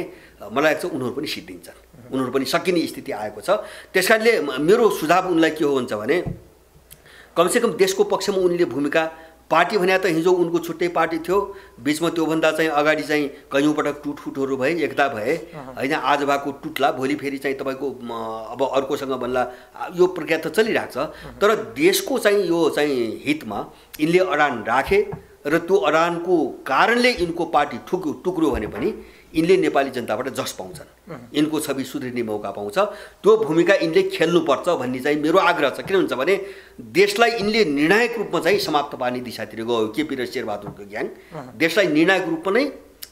मलाई लाग्छ उनीहरू पनि सिद्धिन्छन्। उनीहरू पनि सकिने स्थिति आएको छ। त्यस कारणले मेरो सुझाव उनलाई के हो भन्छ भने कमसेकम देशको पक्षमा उनले भूमिका, पार्टी भने त हिजो उनको छुट्टै पार्टी थियो, बिचमा त्योभन्दा चाहिँ अगाडि चाहिँ कैयौँ पटक टुटफुटहरू भए, एकता भए हैन। आज भएको टुट्ला, भोलि फेरि चाहिँ तपाईँको अब अर्कोसँग भन्ला, यो प्रक्रिया त चलिरहेको छ। तर देशको चाहिँ यो चाहिँ हितमा यिनले अडान राखे र त्यो अडानको कारणले यिनको पार्टी टुक्रियो भने पनि यिनले नेपाली जनताबाट जस पाउँछन्, यिनको छवि सुध्रिने मौका पाउँछ। त्यो भूमिका यिनले खेल्नुपर्छ भन्ने चाहिँ मेरो आग्रह छ। किन हुन्छ भने देशलाई यिनले निर्णायक रूपमा चाहिँ समाप्त पार्ने दिशातिर गयो केपी र शेरबहादुरको ग्याङ। देशलाई निर्णायक रूपमा नै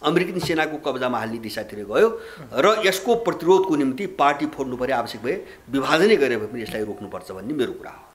अमेरिकन सेनाको कब्जामा हाल्ने दिशातिर गयो र यसको प्रतिरोधको निम्ति पार्टी फोड्नु पर्यो, आवश्यक भए विभाजनै गरे भए पनि यसलाई रोक्नुपर्छ भन्ने मेरो कुरा हो।